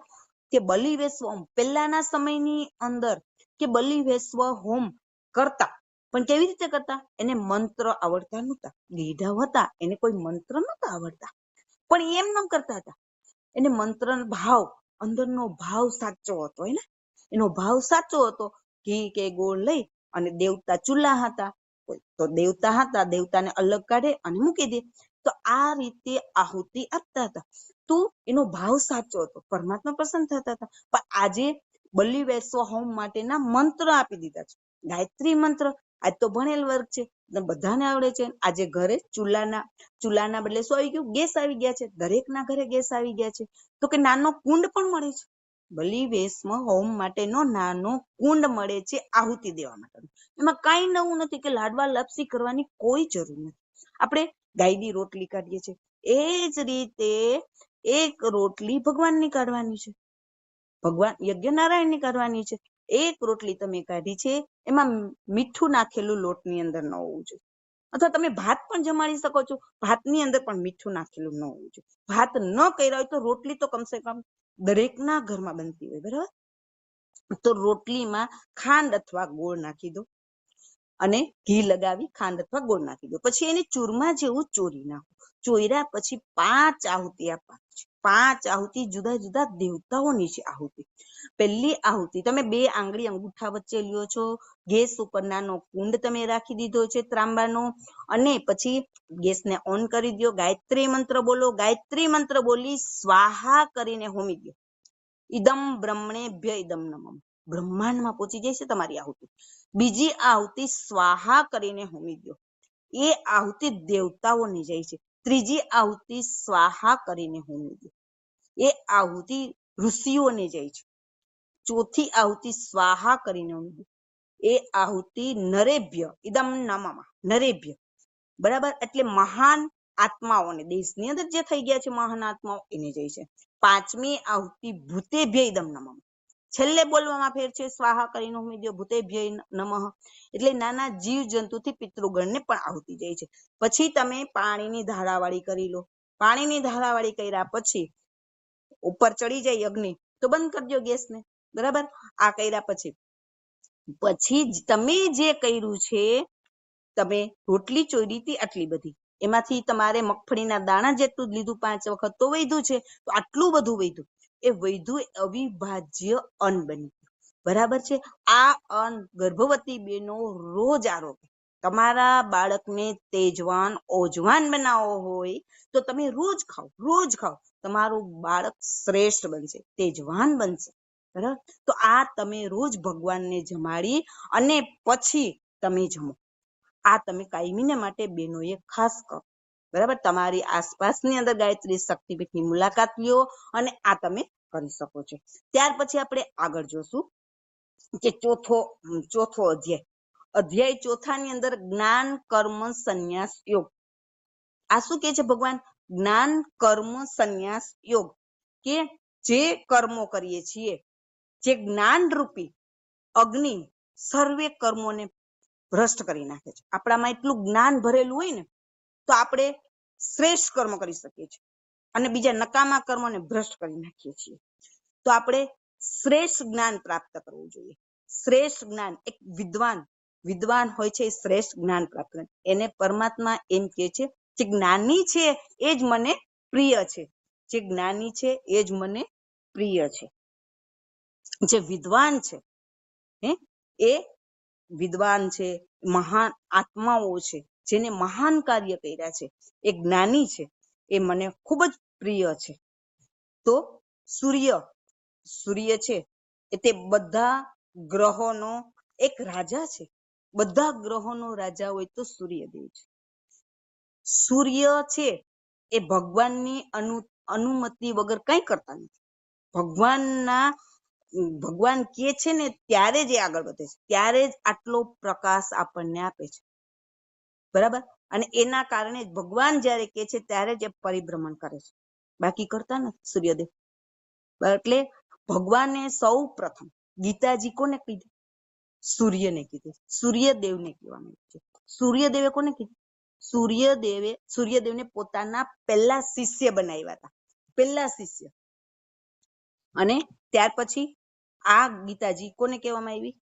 Speaker 3: કે બલિ બેસવા હોમ પહેલાના સમયની અંદર કે બલિ બેસવા હોમ કરતા, પણ કેવી રીતે કરતા? એને મંત્ર આવડતા નહોતા. ગીઢા હતા, એને કોઈ મંત્ર નહોતા આવડતા, પણ એમ ન કરતા હતા. એને મંત્ર ભાવ, અંદરનો ભાવ સાચો હતો. એનો ભાવ સાચો હતો. ઘી કે ગોળ લઈ અને દેવતા ચૂલા હતા તો દેવતાને અલગ કાઢે અને મૂકી દે. તો આ રીતે આહુતિ આપતા હતા. તો એનો ભાવ સાચો હતો, પરમાત્મા પ્રસન્ન થતા હતા. પણ આજે બલિ બેસવા હોમ માટેના મંત્ર આપી દીધા છે. ગાયત્રી મંત્ર આજ તો ભણેલ વર્ગ છે, બધાને આવડે છે. આજે ઘરે ચૂલાના બદલે શું આવી ગયું? ગેસ આવી ગયા છે. દરેકના ઘરે ગેસ આવી ગયા છે. તો કે નાનો કુંડ પણ મળે છે. બલિ બેસમાં હોમ માટેનો નાનો કુંડ મળે છે આહુતિ દેવા માટે. એમાં કાંઈ નવું નથી કે લાડવા લાપસી કરવાની કોઈ જરૂર નથી. આપણે ગાયની રોટલી કાઢીએ છીએ એ જ રીતે એક રોટલી ભગવાનની કાઢવાની છે, ભગવાન યજ્ઞનારાયણની કાઢવાની છે. એક રોટલી તમે કાઢી છે, એમાં મીઠું નાખેલું લોટની અંદર ન હોવું જોઈએ. અથવા તમે ભાત પણ જમાડી શકો છો, ભાતની અંદર પણ મીઠું નાખેલું ન હોવું જોઈએ. ભાત ન કર્યા હોય તો રોટલી તો કમસે કમ દરેકના ઘરમાં બનતી હોય. બરાબર? તો રોટલીમાં ખાંડ અથવા ગોળ નાખી દો અને ઘી લગાવી ખાંડ અથવા ગોળ નાખી દો. પછી એને ચૂરમા જેવું ચોરી નાખો. ચોર્યા પછી 5 આહુતિ આપવાની છે. 5 આહુતિ જુદા જુદા દેવતાઓની છે આહુતિ. પહેલી આહુતિ તમે 2 આંગળી અંગૂઠા વચ્ચે લ્યો છો, ગેસ ઉપર નાનો કુંડ તમે રાખી દીધો છે ત્રાંબાનો, અને પછી ગેસને ઓન કરી દો. ગાયત્રી મંત્ર બોલો. ગાયત્રી મંત્ર બોલી સ્વાહા કરીને હોમી દો. ઇદમ બ્રહ્મણેભ્ય ઇદમ નમઃ. બ્રહ્માંડમાં પહોંચી જાય છે તમારી આહુતિ. બીજી આહુતિ સ્વાહા કરીને હોમી દો. એ આહુતિ દેવતાઓને જાય છે. ત્રીજી આહુતિ સ્વાહા કરીને હોમી દો. એ આહુતિ ઋષિઓને જાય છે. ચોથી આહુતિ સ્વાહા કરીને હોમી દો. એ આહુતિ નરેભ્ય ઇદમ નમઃ. નરેભ્ય. બરાબર? એટલે મહાન આત્માઓને, દેશની અંદર જે થઈ ગયા છે મહાન આત્માઓ, એને જાય છે. 5મી આહુતિ ભૂતેભ્ય ઇદમ નમઃ. છેલ્લે બોલવામાં ફેર છે, સ્વાહા કરીને હોમી દો, ભૂતેભ્ય નમઃ. એટલે નાના જીવ જંતુથી પિતૃગણને પણ આહુતિ જાય છે. પછી તમે પાણીની ધારાવાળી કરી લો. પાણીની ધારાવાળી કર્યા પછી ઉપર ચડી જાય અગ્નિ તો બંધ કરી દો ગેસને. બરાબર? આ કર્યા પછી તમે જે કર્યું છે, તમે રોટલી ચોરી હતી આટલી બધી, એમાંથી તમારે મગફળીના દાણા જેટલું જ લીધું 5 વખત તો વધ્યું છે, તો આટલું બધું વધ્યું. એ વધ્યું અવિભાજ્ય અન્ન બની ગયું. બરાબર છે. આ અન્ન ગર્ભવતી બહેનો રોજ આરોગે. તમારા બાળકને તેજવાન ઓજવાન બનાવવો હોય તો તમે રોજ ખાઓ, રોજ ખાઓ. તમારું બાળક શ્રેષ્ઠ બનશે, તેજવાન બનશે. બરાબર. તો આ તમે રોજ ભગવાનને જમાડી અને પછી તમે જમો. આ તમે કાયમીને માટે બહેનોએ ખાસ કરો. બરાબર. તમારી આસપાસની અંદર ગાયત્રી શક્તિપીઠની મુલાકાત લ્યો અને આ તમે કરી શકો છો. ત્યાર પછી આપણે આગળ જોશું કે ચોથો અધ્યાય ચોથાની અંદર જ્ઞાન કર્મ સંન્યાસ યોગ. આ શું કે છે ભગવાન? જ્ઞાન કર્મ સંન્યાસ યોગ. કે જે કર્મો કરીએ છીએ, જે જ્ઞાન રૂપી અગ્નિ સર્વે કર્મોને ભ્રષ્ટ કરી નાખે છે. આપણામાં એટલું જ્ઞાન ભરેલું હોય ને તો આપણે શ્રેષ્ઠ કર્મ કરી શકીએ છીએ અને બીજા નકામા કર્મોને ભ્રષ્ટ કરી નાખીએ છીએ. તો આપણે શ્રેષ્ઠ જ્ઞાન પ્રાપ્ત કરવું જોઈએ. શ્રેષ્ઠ જ્ઞાન, એક વિદ્વાન હોય છે, શ્રેષ્ઠ જ્ઞાન પ્રાપ્ત કરે. એને પરમાત્મા એમ કે છે જે જ્ઞાની છે એ જ મને પ્રિય છે. જે જ્ઞાની છે એ જ મને પ્રિય છે. જે વિદ્વાન છે એ વિદ્વાન છે, મહાન આત્માઓ છે, જેને મહાન કાર્ય કર્યા છે, એ જ્ઞાની છે, એ મને ખૂબ જ પ્રિય છે. તો સૂર્ય છે એ તે બધા ગ્રહોનો એક રાજા છે. બધા ગ્રહોનો રાજા હોય તો સૂર્યદેવ છે. સૂર્ય છે એ ભગવાનની અનુમતિ વગર કંઈ કરતા નથી. ભગવાન કે છે ને ત્યારે જ એ આગળ વધે છે, ત્યારે જ આટલો પ્રકાશ આપણને આપે છે. બરાબર. અને એના કારણે ભગવાન જ્યારે કે છે ત્યારે જ એ પરિભ્રમણ કરે છે, બાકી કરતા નથી સૂર્યદેવ. એટલે ભગવાને સૌ પ્રથમ ગીતાજી કોને કીધી? સૂર્યને કીધી. સૂર્યદેવને કહેવામાં આવે છે. સૂર્યદેવે કોને કીધી? સૂર્યદેવને પોતાના પહેલા શિષ્ય બનાવ્યા હતા. પહેલા શિષ્ય. અને ત્યાર પછી આ ગીતાજી કોને કહેવામાં આવી?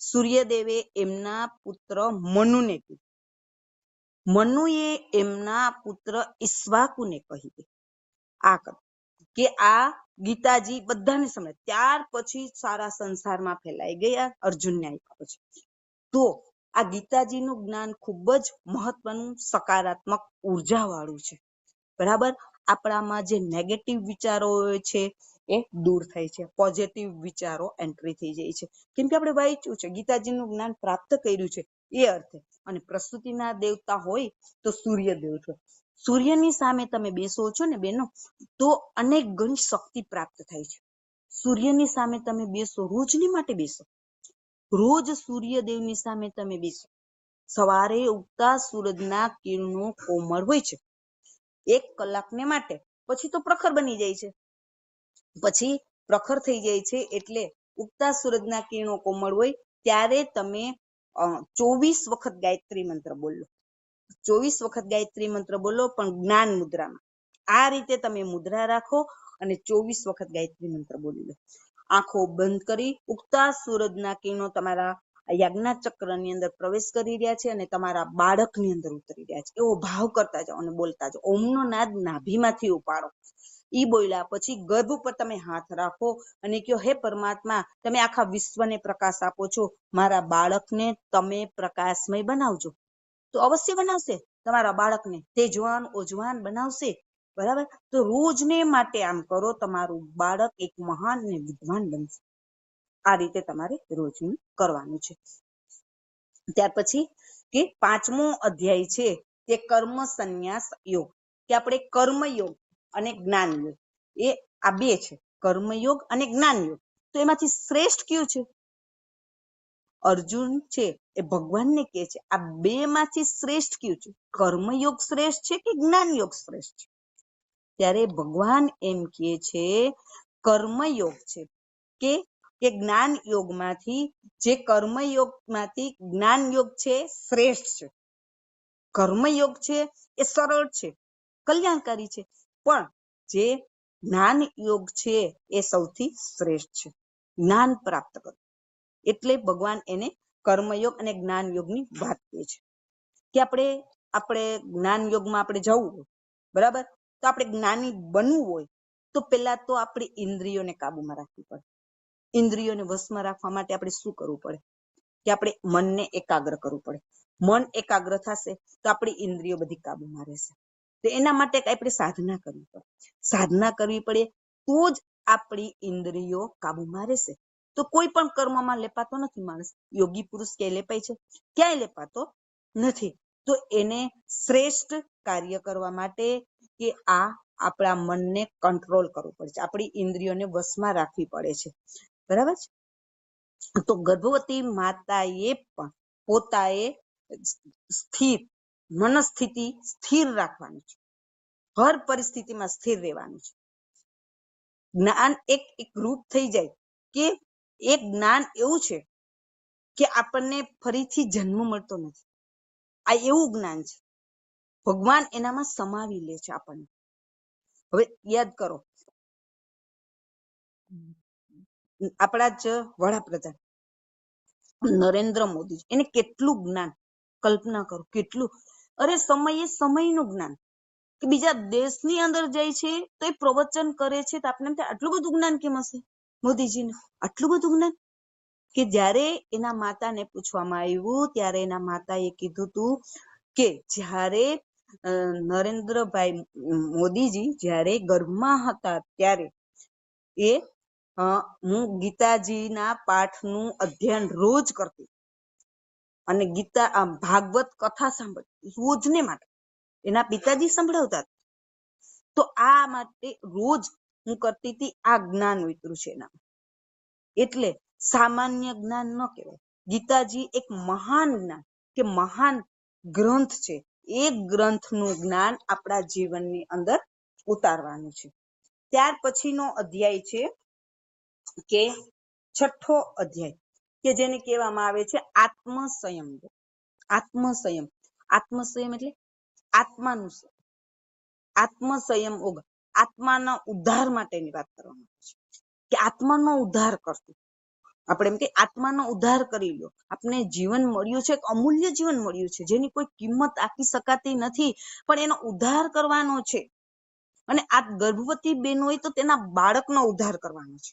Speaker 3: સૂર્યદેવે એમના પુત્ર મનુને કીધું. મનુએ એમના પુત્ર ઈક્ષ્વાકુને કહી આ કે આ ગીતાજી બધાને સમજ. ત્યાર પછી સારા સંસારમાં ફેલાઈ ગયા, અર્જુનને આપ્યા પછી. તો આ ગીતાજીનું જ્ઞાન ખૂબ જ મહત્વનું, સકારાત્મક ઉર્જા વાળું છે. બરાબર. આપણામાં જે નેગેટિવ વિચારો છે એ દૂર થાય છે, પોઝિટિવ વિચારો એન્ટ્રી થઈ જાય છે. કેમ કે આપણે વાંચ્યું છે, ગીતાજીનું જ્ઞાન પ્રાપ્ત કર્યું છે એ અર્થે. અને પ્રસૂતિના દેવતા હોય તો સૂર્યદેવ છે. સૂર્યની સામે તમે બેસો છો ને બેનો, તો અનેક ગણી શક્તિ પ્રાપ્ત થાય છે. સૂર્યની સામે તમે બેસો, રોજની માટે બેસો, રોજ સૂર્યદેવની સામે તમે બેસો. સવારે ઉગતા સૂરજના કિરણો કોમળ હોય છે 1 કલાકને માટે, પછી તો પ્રખર બની જાય છે. પછી પ્રખર થઈ જાય છે એટલે ઉગતા સૂરજના કિરણો કોમળ હોય ત્યારે તમે 24 વખત ગાયત્રી મંત્ર બોલો. 24 વખત ગાયત્રી મંત્ર બોલો, પણ જ્ઞાન મુદ્રામાં. આ રીતે તમે મુદ્રા રાખો અને 24 વખત ગાયત્રી મંત્ર બોલી લો. આંખો બંધ કરી ઉગતા સૂરજના કિરણો તમારા યજ્ઞ ચક્રની અંદર પ્રવેશ કરી રહ્યા છે અને તમારા બાળકની અંદર ઉતરી રહ્યા છે. એવો ભાવ કરતા જાઓ અને બોલતા જાઓ. ઓમનો નાદ નાભીમાંથી ઉપાડો. ઈ બોલ્યા પછી ગર્ભ ઉપર તમે હાથ રાખો અને કહો, હે પરમાત્મા, તમે આખા વિશ્વને પ્રકાશ આપો છો, મારા બાળકને તમે પ્રકાશમય બનાવજો. તો અવશ્ય બનાવશે. તમારા બાળકને તેજવાન ઓજવાન બનાવશે. બરાબર. તો રોજને માટે આમ કરો, તમારું બાળક એક મહાન અને વિદ્વાન બનશે. આ રીતે તમારે રોજનું કરવાનું છે. ત્યાર પછી કે 5મો અધ્યાય છે તે કર્મ સંન્યાસ યોગ. કે આપણે કર્મયોગ અને જ્ઞાન યોગ, એ આ બે છે, કર્મયોગ અને જ્ઞાન યોગ. તો એમાંથી શ્રેષ્ઠ કયું છે? અર્જુન છે એ ભગવાનને કહે છે આ બે માંથી શ્રેષ્ઠ કયું છે? કર્મયોગ શ્રેષ્ઠ છે કે જ્ઞાન યોગ શ્રેષ્ઠ છે? ત્યારે ભગવાન એમ કહે છે કર્મયોગ છે. કે જ્ઞાન યોગમાંથી, જે કર્મયોગમાંથી જ્ઞાન યોગ છે શ્રેષ્ઠ છે. કર્મયોગ છે એ સરળ છે, કલ્યાણકારી છે, પણ જે જ્ઞાન યોગ છે એ સૌથી શ્રેષ્ઠ છે. જ્ઞાન પ્રાપ્ત કરો એટલે ભગવાન એને કર્મયોગ અને જ્ઞાન યોગની વાત કહે છે. કે આપણે આપણે જ્ઞાન યોગમાં આપણે જવું હોય, બરાબર, તો આપણે જ્ઞાની બનવું હોય તો પેલા તો આપણી ઇન્દ્રિયોને કાબુમાં રાખવી પડે. ઇન્દ્રિયોને વશમાં રાખવા માટે આપણે શું કરવું પડે કે આપણે મનને એકાગ્ર કરવું પડે. મન એકાગ્ર થશે તો આપણી ઇન્દ્રિયો બધી કાબુમાં રહેશે. તો એના માટે આપણે સાધના કરવી પડે. સાધના કરવી પડે તો જ આપણી ઇન્દ્રિયો કાબુમાં રહેશે. તો કોઈ પણ કર્મમાં લેપાતો નથી માણસ. યોગી પુરુષ ક્યાંય લેપાય છે? ક્યાંય લેપાતો નથી. તો એને શ્રેષ્ઠ કાર્ય કરવા માટે કે આ આપણા મનને કંટ્રોલ કરવું પડે છે, આપણી ઇન્દ્રિયોને વશમાં રાખવી પડે છે, બરાબર છે. તો ગર્ભવતી માતાએ પણ પોતાએ સ્થિર મનસ્થિતિ સ્થિર રાખવાની છે, હર પરિસ્થિતિમાં સ્થિર રહેવાનું છે. જ્ઞાન એક રૂપ થઈ જાય કે એક જ્ઞાન એવું છે કે આપણને ફરીથી જન્મ મળતો નથી. આ એવું જ્ઞાન છે, ભગવાન એનામાં સમાવી લે છે આપણને. હવે યાદ કરો, આપણા જ વડાપ્રધાન નરેન્દ્ર મોદી, એને કેટલું જ્ઞાન, કલ્પના કરો કેટલું. અરે સમયે સમયનું જ્ઞાન, કે બીજા દેશની અંદર જાય છે તો એ પ્રવચન કરે છે તો આપણે આટલું બધું જ્ઞાન કેમ હશે મોદીજીને? આટલું બધું જ્ઞાન કે જ્યારે એના માતાને પૂછવામાં આવ્યું ત્યારે એના માતાએ કીધું હતું કે જ્યારે નરેન્દ્રભાઈ મોદીજી જ્યારે ગર્ભમાં હતા ત્યારે એ હું ગીતાજીના પાઠનું અધ્યયન રોજ કરતી અને ગીતા ભાગવત કથા સાંભળતી રોજને માટે. એના પિતાજી સંભળાવતા. તો આ માટે રોજ હું કરતી હતી. આ જ્ઞાન વિતરું છે એના. એટલે સામાન્ય જ્ઞાન ન કહેવાય. ગીતાજી એક મહાન જ્ઞાન કે મહાન ગ્રંથ છે. એ ગ્રંથનું જ્ઞાન આપણા જીવનની અંદર ઉતારવાનું છે. ત્યાર પછીનો અધ્યાય છે કે 6થો અધ્યાય, કે જેને કહેવામાં આવે છે આત્મસંયમ. આત્મસંયમ, આત્મસંયમ એટલે આત્માનું આત્મસંયમ યોગ, આત્માના ઉદ્ધાર માટેની વાત કરવામાં આવે છે કે આત્માનો ઉદ્ધાર કરતું. આપણે એમ કે આત્માનો ઉદ્ધાર કરી લો. આપને જીવન મળ્યું છે, અમૂલ્ય જીવન મળ્યું છે જેની કોઈ કિંમત આપી શકાતી નથી, પણ એનો ઉદ્ધાર કરવાનો છે. અને આ ગર્ભવતી બેન હોય તો તેના બાળકનો ઉદ્ધાર કરવાનો છે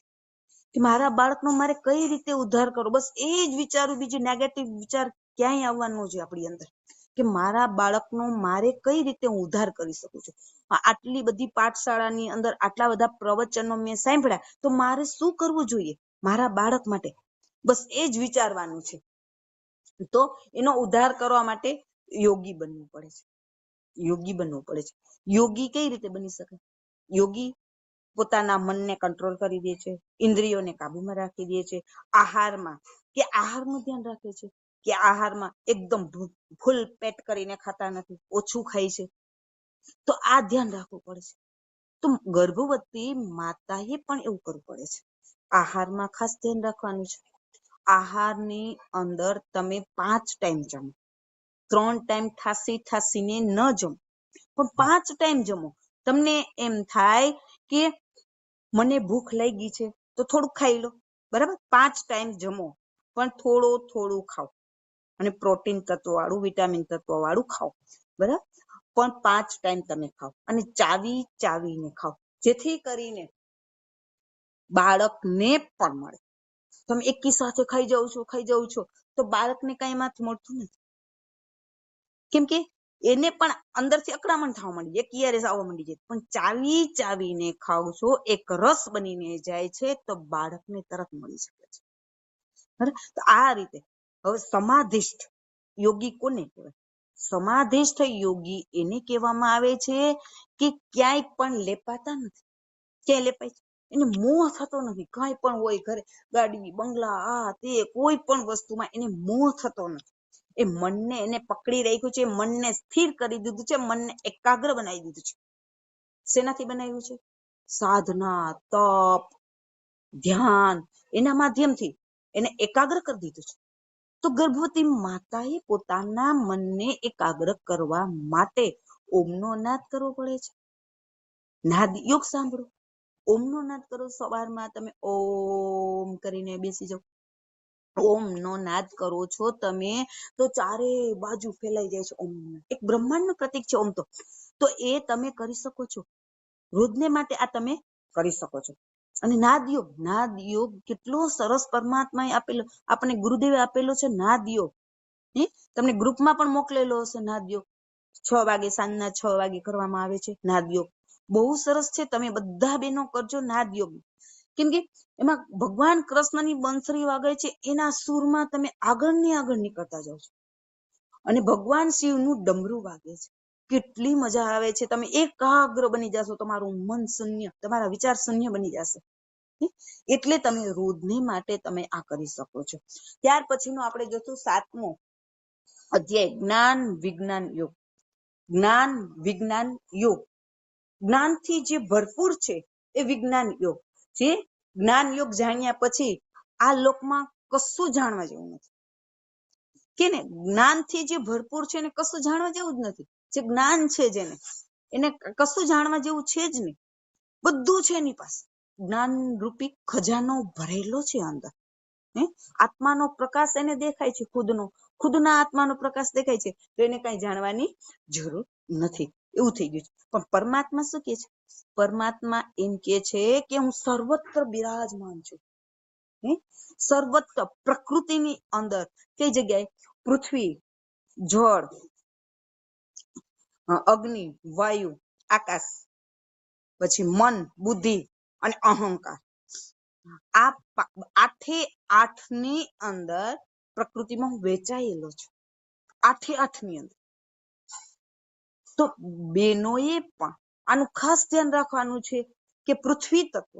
Speaker 3: કે મારા બાળકનો મારે કઈ રીતે ઉદ્ધાર કરવો. બસ એ જ વિચારું, બીજું નેગેટિવ વિચાર ક્યાંય આવવાનો છે આપણી અંદર કે મારા બાળકનો મારે કઈ રીતે હું ઉદ્ધાર કરી શકું છું. આટલી બધી પાઠશાળાની અંદર આટલા બધા પ્રવચનો મેં સાંભળ્યા, તો મારે શું કરવું જોઈએ મારા બાળક માટે? બસ એ જ વિચારવાનું છે. તો એનો ઉદ્ધાર કરવા માટે યોગી બનવું પડે છે. યોગી બનવું પડે છે. યોગી કઈ રીતે બની શકે? યોગી પોતાના મનને કંટ્રોલ કરી દે છે, ઇન્દ્રિયોને કાબુમાં રાખી દે છે. આહારમાં કે આહારનું ધ્યાન રાખે છે કે આહારમાં એકદમ ફૂલ પેટ કરીને ખાતા નથી, ઓછું ખાય છે. તો આ ધ્યાન રાખવું પડે છે. તો ગર્ભવતી માતાએ પણ એવું કરવું પડે છે. આહારમાં ખાસ ધ્યાન રાખવાનું છે. આહારની અંદર તમે 5 ટાઈમ જમો. 3 ટાઈમ ઠાસીને ન જમો, પણ 5 ટાઈમ જમો. તમને એમ થાય કે મને ભૂખ લાગી છે તો થોડુંક ખાઈ લો, બરાબર. 5 ટાઈમ જમો પણ થોડું ખાઓ, અને પ્રોટીન તત્વ વાળું, વિટામિન તત્વ વાળું ખાઓ, બરાબર. પણ 5 ટાઈમ તમે ખાઓ અને ચાવીને ખાઓ, જેથી કરીને બાળકને પણ મળે. તમે એકી સાથે ખાઈ જાવ છો તો બાળકને કઈ એમાંથી મળતું નથી. કેમ કે એને પણ અંદરથી અકળામણ થવા માંડી જાય, કિયારેસ આવવા માંડી જાય. પણ ચાવીને ખાવ છો, એક રસ બનીને જાય છે તો બાળકને તરત મળી શકે છે, બરાબર. તો આ રીતે હવે સમાધિષ્ઠ યોગી કોને કહેવાય? સમાધિષ્ઠ યોગી એને કહેવામાં આવે છે કે ક્યાંય પણ લેપાતા નથી. ક્યાંય લેપાય છે એને મોહ થતો નથી. કઈ પણ હોય ઘરે, ગાડી, બંગલા, આ તે કોઈ પણ વસ્તુમાં એને મોહ થતો નથી. એ મનને એને પકડી રાખ્યું છે, મનને સ્થિર કરી દીધું છે, મનને એકાગ્ર બનાવી દીધું છે. શેનાથી બનાવ્યું છે? સાધના, તપ, ધ્યાન, એના માધ્યમથી એને એકાગ્ર કરી દીધું છે. તો ગર્ભવતી માતાએ પોતાના મનને એકાગ્ર કરવા માટે ઓમનો નાદ કરવો પડે છે. નાદ યોગ સાંભળો, ઓમનો નાદ કરો. સવારમાં તમે ઓમ કરીને બેસી જાઓ, ઓમ નો નાદ કરો છો તમે તો ચારે બાજુ ફેલાઈ જાય છે. ઓમ એક બ્રહ્માંડ નું પ્રતીક છે ઓમ તો એ તમે કરી શકો છો. રોજને માટે આ તમે કરી શકો છો. અને નાદ યોગ કેટલો સરસ પરમાત્માએ આપેલો, આપણે ગુરુદેવે આપેલો છે નાદ યોગ. તમને ગ્રુપમાં પણ મોકલેલો હશે નાદ યોગ. 6 વાગે, સાંજના 6 વાગે કરવામાં આવે છે નાદ યોગ. બહુ સરસ છે, તમે બધા બહેનો કરજો નાદ યોગ. કેમ કે એમાં ભગવાન કૃષ્ણની બંસરી વાગે છે, એના સૂરમાં તમે આગળ નીકળતા જાઓ છો. અને ભગવાન શિવનું ડમરું વાગે છે. કેટલી મજા આવે છે. તમે એકાગ્ર બની જશો, તમારું મન શૂન્ય, તમારા વિચાર શૂન્ય બની જશે. એટલે તમે રોજને માટે તમે આ કરી શકો છો. ત્યાર પછીનો આપણે જોશું 7મો અધ્યાય, જ્ઞાન વિજ્ઞાન યોગ. જ્ઞાન વિજ્ઞાન યોગ, જ્ઞાનથી જે ભરપૂર છે એ વિજ્ઞાન યોગ. જે જ્ઞાન યોગ જાણ્યા પછી આ લોકમાં કશું જાણવા જેવું નથી. કે ને જ્ઞાનથી જે ભરપૂર છે એને કશું જાણવા જેવું જ નથી. જે જ્ઞાન છે જેને, એને કશું જાણવા જેવું છે જ નહીં. બધું છે એની પાસે. જ્ઞાન રૂપી ખજાનો ભરેલો છે અંદર. આત્માનો પ્રકાશ એને દેખાય છે, ખુદના આત્માનો પ્રકાશ દેખાય છે, તો એને કઈ જાણવાની જરૂર નથી. એવું થઈ ગયું છે. પણ પરમાત્મા શું કે છે? પરમાત્મા એમ કે છે કે હું સર્વત્ર બિરાજમાન છું. સર્વત્ર પ્રકૃતિની અંદર કઈ જગ્યાએ? પૃથ્વી, જળ, અગ્નિ, વાયુ, આકાશ, પછી મન, બુદ્ધિ અને અહંકાર. આ 8 ની અંદર પ્રકૃતિમાં હું વેચાયેલો છું. 8 ની અંદર. તો બેનોએ પણ આનું ખાસ ધ્યાન રાખવાનું છે કે પૃથ્વી તત્વ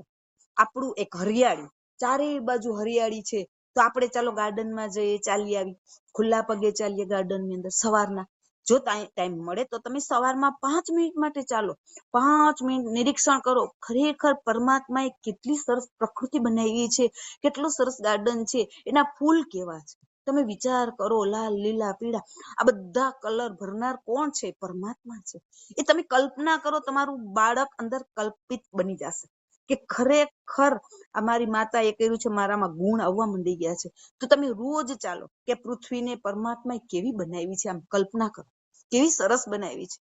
Speaker 3: આપણું એક હરિયાળી, ચારે બાજુ હરિયાળી છે. તો આપણે ચાલો ગાર્ડનમાં જઈએ, ચાલી આવી, ખુલ્લા પગે ચાલીએ ગાર્ડનની અંદર સવારના. જો ટાઈમ મળે તો તમે સવારમાં 5 મિનિટ માટે ચાલો, 5 મિનિટ નિરીક્ષણ કરો. ખરેખર પરમાત્માએ કેટલી સરસ પ્રકૃતિ બનાવી છે, કેટલું સરસ ગાર્ડન છે, એના ફૂલ કેવા છે. તમે વિચાર કરો, લાલ, લીલા, પીળા, આ બધા કલર ભરનાર કોણ છે? પરમાત્મા છે. એ તમે કલ્પના કરો, તમારું બાળક અંદર કલ્પિત બની જશે કે ખરેખર અમારી માતાએ કર્યું છે, મારામાં ગુણ આવવા માંડી ગયા છે. તો તમે રોજ ચાલો કે પૃથ્વીને પરમાત્માએ કેવી બનાવી છે, આમ કલ્પના કરો, કેવી સરસ બનાવી છે.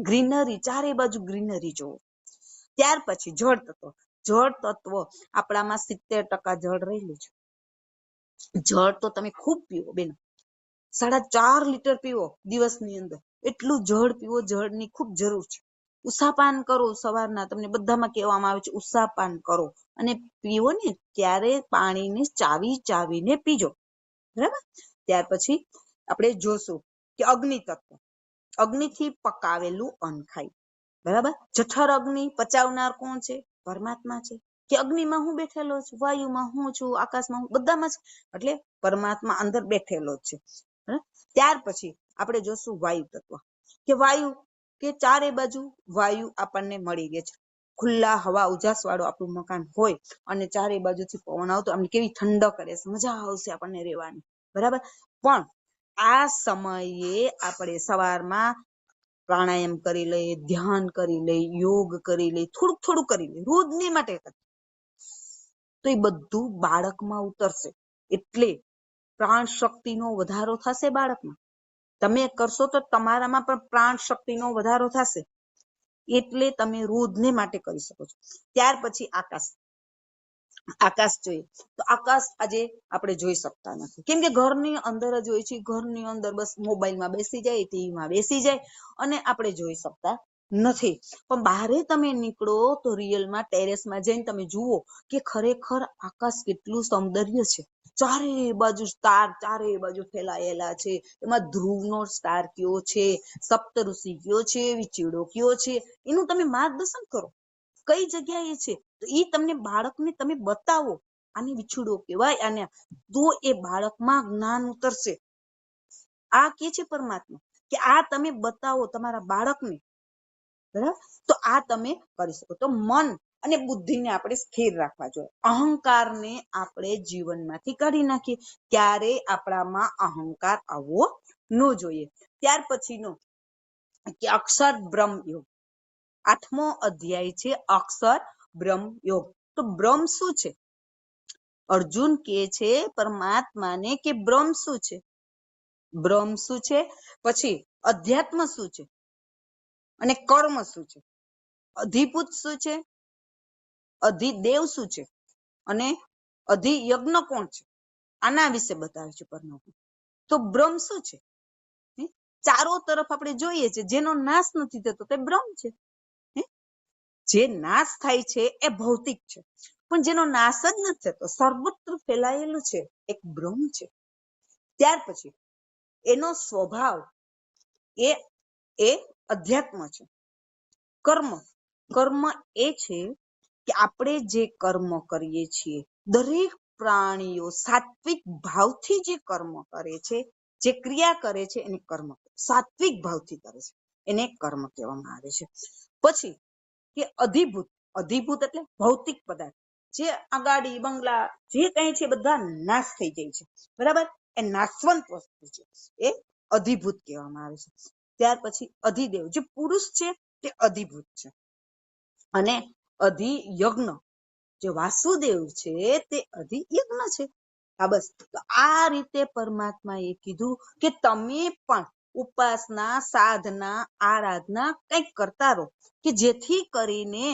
Speaker 3: ગ્રીનરી, ચારે બાજુ ગ્રીનરી જોવો. ત્યાર પછી જળ તત્વ. જળ તત્વ આપણામાં 70% જળ રહેલું છે. જળ તો તમે ખૂબ પીવો બેન, 4.5 લીટર પીવો દિવસની અંદર. એટલું જળ પીવો, જળની ખૂબ જરૂર છે. ઉષાપાન કરો સવારના, તમને બધામાં કહેવામાં આવે છે ઉષાપાન કરો. અને પીવો ને ત્યારે પાણીને ચાવીને પીજો, બરાબર. ત્યાર પછી આપણે જોશું કે અગ્નિ તત્વ. અગ્નિથી પકાવેલું અન્ન ખાય, બરાબર. જઠર અગ્નિ પચાવનાર કોણ છે? પરમાત્મા છે. કે અગ્નિમાં હું બેઠેલો છું, વાયુમાં હું છું, આકાશમાં હું, બધામાં છે. એટલે પરમાત્મા અંદર બેઠેલો જ છે. ત્યાર પછી આપણે જોશું વાયુ તત્વ. કે વાયુ, કે ચારે બાજુ વાયુ આપણને મળી ગયે છે. ખુલ્લા હવા ઉજાસ વાળું આપણું મકાન હોય અને ચારે બાજુથી પવન આવતો, અમને કેવી ઠંડક કરે છે, મજા આવશે આપણને રહેવાની, બરાબર. પણ આ સમયે આપણે સવારમાં પ્રાણાયામ કરી લઈએ, ધ્યાન કરી લઈએ, યોગ કરી લઈએ, થોડું કરી લઈએ, રોજની માટે, તો એ બધું બાળકમાં ઉતરશે. એટલે પ્રાણ શક્તિનો વધારો થશે બાળકમાં. તમે કરશો તો તમારામાં પણ પ્રાણ શક્તિનો વધારો થશે. એટલે તમે રોજને માટે કરી શકો છો. ત્યાર પછી આકાશ જોઈએ તો આકાશ આજે આપણે જોઈ શકતા નથી, કેમ કે ઘરની અંદર જ હોય છે. ઘરની અંદર બસ મોબાઈલમાં બેસી જાય, ટીવીમાં બેસી જાય અને આપણે જોઈ શકતા નથી. પણ બહારે તમે નીકળો તો રિયલમાં ટેરેસમાં જઈને તમે જુઓ કે ખરેખર આકાશ કેટલું સૌંદર્ય છે. ચારે બાજુ સ્ટાર, ચારે બાજુ ફેલાયેલા છે. એમાં ધ્રુવનો સ્ટાર કયો છે, સપ્તઋષિ કયો છે, વિચિડો કયો છે, એનું તમે માર્ગદર્શન કરો. કઈ જગ્યાએ છે તો એ તમને બાળકને તમે બતાવો, આને વિછુડો કહેવાય, આને, તો એ બાળકમાં જ્ઞાન ઉતરશે. આ કે છે પરમાત્મા કે આ તમે બતાવો તમારા બાળકને, બરાબર. તો આ તમે કરી શકો. તો મન અને બુદ્ધિને આપણે સ્થિર રાખવા જોઈએ. અહંકારને આપણે જીવનમાંથી કાઢી નાખીએ. ક્યારે આપણામાં અહંકાર આવવો ન જોઈએ. ત્યાર પછીનો કે અક્ષર બ્રહ્મ યોગ. 8મો અધ્યાય છે અક્ષર બ્રહ્મ યોગ. તો બ્રહ્મ શું છે? અર્જુન કે છે પરમાત્માને કે બ્રહ્મ શું છે, બ્રહ્મ શું છે, પછી અધ્યાત્મ શું છે, અને કર્મ શું છે, અધિભૂત શું છે, અધિદેવ શું છે, અને અધિયજ્ઞ કોણ છે, આના વિશે બતાવે છે પરમાત્મા. તો બ્રહ્મ શું છે? ચારો તરફ આપણે જોઈએ છે જેનો નાશ નથી થતો તે બ્રહ્મ છે. જે નાશ થાય છે એ ભૌતિક છે, પણ જેનો નાશ જ નથી થતો, સર્વત્ર ફેલાયેલું છે, એક બ્રહ્મ છે. ત્યાર પછી એનો સ્વભાવ એ એ અધ્યાત્મ છે. કર્મ, કર્મ એ છે કે આપણે જે કર્મ કરીએ છીએ, દરેક પ્રાણીઓ સાત્વિક ભાવથી જે કર્મ કરે છે, જે ક્રિયા કરે છે એને કર્મ, સાત્વિક ભાવથી કરે છે એને કર્મ કહેવામાં આવે છે. પછી કે અધિભૂત, અધિભૂત એટલે ભૌતિક પદાર્થ, જે આ ગાડી બંગલા જે કઈ છે બધા નાશ થઈ જાય છે, બરાબર, એ નાશવંત વસ્તુ છે, એ અધિભૂત કહેવામાં આવે છે. ત્યાર પછી અધિદેવ, જે પુરુષ છે તે અધિભૂત છે. અને અધિયજ્ઞ, જે વાસુદેવ છે તે અધિયજ્ઞ છે. આ બસ, તો આ રીતે પરમાત્મા એ કીધું કે તમે પણ ઉપાસના, સાધના, આરાધના કંઈક કરતા રહો, કે જેથી કરીને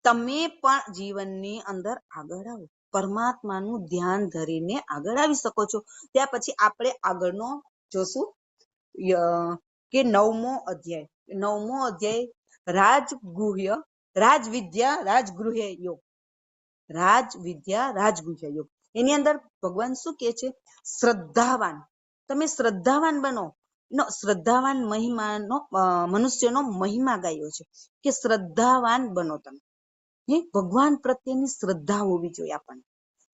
Speaker 3: તમે પણ જીવનની અંદર આગળ આવો, પરમાત્માનું ધ્યાન ધરીને આગળ આવી શકો છો. ત્યાર પછી આપણે આગળનો જોશું કે નવમો અધ્યાય રાજગુહ્ય, રાજવિદ્યા રાજગૃહ્ય યોગ, રાજવિદ્યા રાજગુહ્ય યોગ. એની અંદર ભગવાન શું કે છે? શ્રદ્ધાવાન, તમે શ્રદ્ધાવાન બનો. શ્રદ્ધાવાન મહિમાનો મનુષ્યનો મહિમા ગાયો છે કે શ્રદ્ધાવાન બનો તમે. ભગવાન પ્રત્યેની શ્રદ્ધા હોવી જોઈએ આપણને.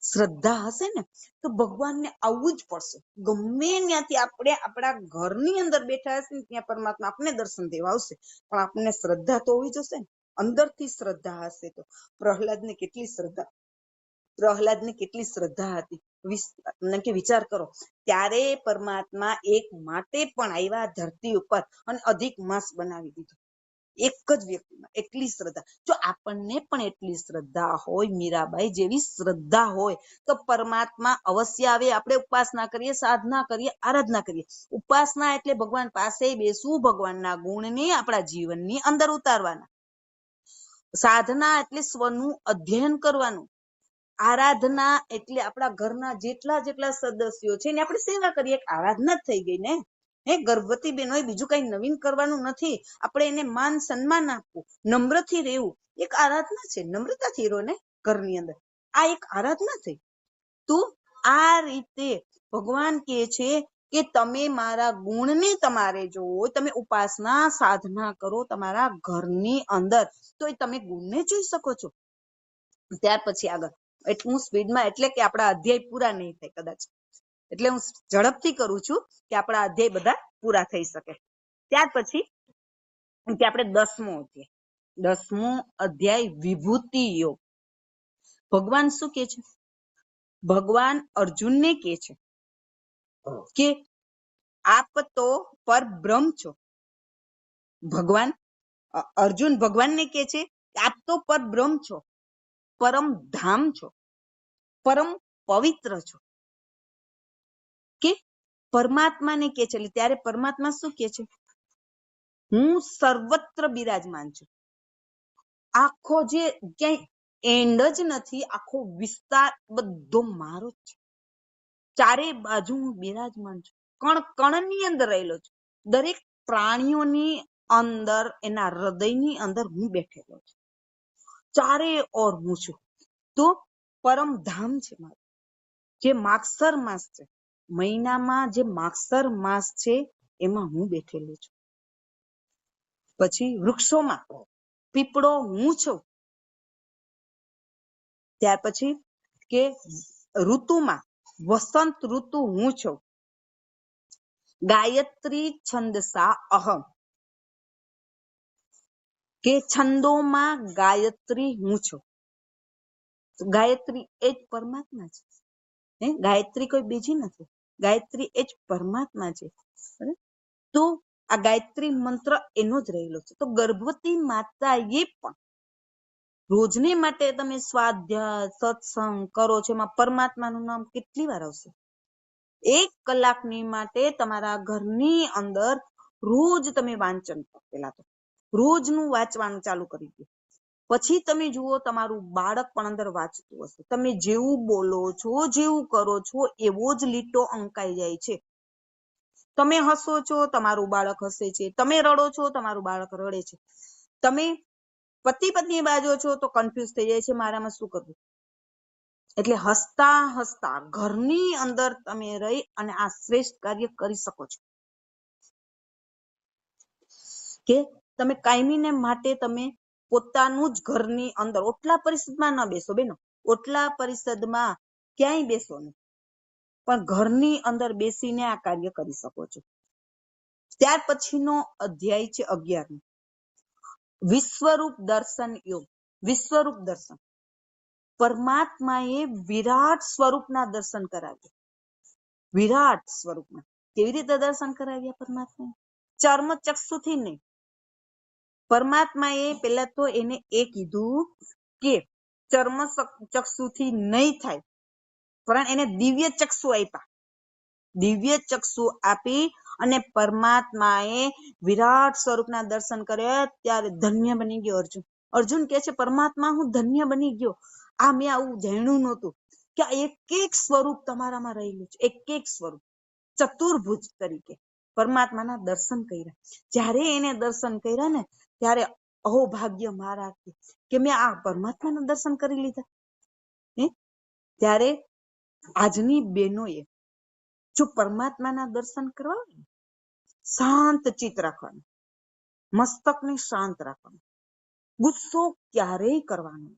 Speaker 3: શ્રદ્ધા હશે ને તો ભગવાનને આવવું જ પડશે. ગમે ત્યાંથી આપણે આપણા ઘરની અંદર બેઠા હશે ને ત્યાં પરમાત્મા આપણે દર્શન દેવા આવશે, પણ આપણને શ્રદ્ધા તો હોવી જશે ને, અંદરથી શ્રદ્ધા હશે તો. પ્રહલાદને કેટલી શ્રદ્ધા હતી, કે વિચાર કરો. ત્યારે પરમાત્મા એક માટે પણ આવ્યા ધરતી ઉપર અને અધિક માસ બનાવી દીધો, એક જ વ્યક્તિમાં એટલી શ્રદ્ધા. જો આપણને પણ એટલી શ્રદ્ધા હોય, મીરાબાઈ જેવી શ્રદ્ધા હોય, તો પરમાત્મા અવશ્ય આવે. આપણે ઉપાસના કરીએ, સાધના કરીએ, આરાધના કરીએ. ઉપાસના એટલે ભગવાન પાસે બેસવું, ભગવાનના ગુણને આપણા જીવનની અંદર ઉતારવાના. સાધના એટલે સ્વનું અધ્યયન કરવાનું. આરાધના એટલે આપણા ઘરના જેટલા સદસ્યો છે ને આપણે સેવા કરીએ, આરાધના જ થઈ ગઈ ને. ગર્ભવતી બેન હોય, બીજું કઈ નવીન કરવાનું નથી. આપણે એને માન સન્માન આપવું, નમ્રથી રહેવું, એક આરાધના છે. નમ્રતાથી રહો ને ઘરની અંદર, આ એક આરાધના થઈ. તો આ રીતે ભગવાન કે છે કે તમે મારા ગુણને તમારે જોવો, તમે ઉપાસના સાધના કરો તમારા ઘરની અંદર, તો એ તમે ગુણને જોઈ શકો છો. ત્યાર પછી આગળ હું સ્પીડમાં, એટલે કે આપણા અધ્યાય પૂરા નહીં થાય કદાચ, એટલે હું ઝડપથી કરું છું કે આપણા અધ્યાય બધા પૂરા થઈ શકે. ત્યાર પછી કે આપણે 10મો અધ્યાય વિભૂતિ યોગ. ભગવાન શું કે છે? ભગવાન અર્જુનને કે છે કે આપ તો પરબ્રહ્મ છો. ભગવાન અર્જુન ભગવાનને કે છે આપ તો પરબ્રહ્મ છો, પરમ ધામ છો, પરમ પવિત્ર છો. કે પરમાત્માને કે છે, ત્યારે પરમાત્મા શું કે છે? હું સર્વત્ર બિરાજમાન છું. આખો જે ક્યાંય એન્ડ જ નથી, આખો વિસ્તાર બધો મારો જ છે. ચારે બાજુ હું બિરાજમાન છું, કણ કણની અંદર રહેલો છું. દરેક પ્રાણીઓની અંદર, એના હૃદયની અંદર હું બેઠેલો છું. ચારે ઓર હું છું. તો પરમ ધામ છે મારું. જે માગસર માસ છે, મહિનામાં જે માગસર માસ છે એમાં હું બેઠેલો છું. પછી વૃક્ષોમાં પીપળો હું છું. ત્યાર પછી કે ઋતુમાં વસંત ઋતુ હું છું. ગાયત્રી છંદસા અહમ, કે છંદોમાં ગાયત્રી હું છું. ગાયત્રી એ જ પરમાત્મા છે. ગાયત્રી કોઈ બીજી નથી, ગાયત્રી એ જ પરમાત્મા છે. તો આ ગાયત્રી મંત્ર એનો જ રહેલો છે. તો ગર્ભવતી માતાએ પણ રોજને માટે તમે સ્વાધ્યાય સત્સંગ કરો છો, એમાં પરમાત્માનું નામ કેટલી વાર આવશે? 1 કલાકની માટે તમારા ઘરની અંદર રોજ તમે વાંચન કરો. પેલા તો રોજનું વાંચવાનું ચાલુ કરી દો. પછી તમે જુઓ તમારું બાળક પણ અંદર વાંચતું હશે. તમે જેવું બોલો છો, જેવું કરો છો, એવો જ લીટો અંકાઈ જાય છે. તમે હસો છો, તમારું બાળક હસે છે. તમે રડો છો, તમારું બાળક રડે છે. તમે પતિ પત્ની બાજો છો તો કન્ફ્યુઝ થઈ જાય છે, મારામાં શું કરવું? એટલે હસતા હસતા ઘરની અંદર તમે રહી અને આ શ્રેષ્ઠ કાર્ય કરી શકો છો. કે તમે કાયમીને માટે તમે પોતાનું જ ઘરની અંદર ઓટલા પરિષદમાં ન બેસો બેનો. ઓટલા પરિષદમાં ક્યાંય બેસો નહીં, પણ ઘરની અંદર બેસીને આ કાર્ય કરી શકો છો. ત્યાર પછીનો અધ્યાય છે 11. વિશ્વરૂપ દર્શન યોગ. વિશ્વરૂપ દર્શન, પરમાત્માએ વિરાટ સ્વરૂપના દર્શન કરાવ્યા. વિરાટ સ્વરૂપના કેવી રીતે દર્શન કરાવ્યા પરમાત્માએ? ચર્મ ચક્ષુથી નહીં. પરમાત્માએ પેલા તો એને એ કીધું કે ચર્મ ચક્ષુથી નહીં થાય, પણ એને દિવ્ય ચક્ષુ આપ્યા. દિવ્ય ચક્ષુ આપી અને પરમાત્માએ વિરાટ સ્વરૂપના દર્શન કર્યા. ત્યારે ધન્ય બની ગયો અર્જુન. અર્જુન કે છે પરમાત્મા હું ધન્ય બની ગયો. આ મેં આવું જાણ્યું નહોતું કે એક એક સ્વરૂપ તમારામાં રહેલું છે. એક એક સ્વરૂપ ચતુર્ભુજ તરીકે પરમાત્માના દર્શન કર્યા. જ્યારે એને દર્શન કર્યા ને ત્યારે અહો ભાગ્ય મારા કે મેં આ પરમાત્માના દર્શન કરી લીધા. ત્યારે આજની બહેનોએ જો પરમાત્માના દર્શન કરવા હોય, શાંત ચિત્ત રાખવાનું, મસ્તકને શાંત રાખવાનું, ગુસ્સો ક્યારેય કરવાનો.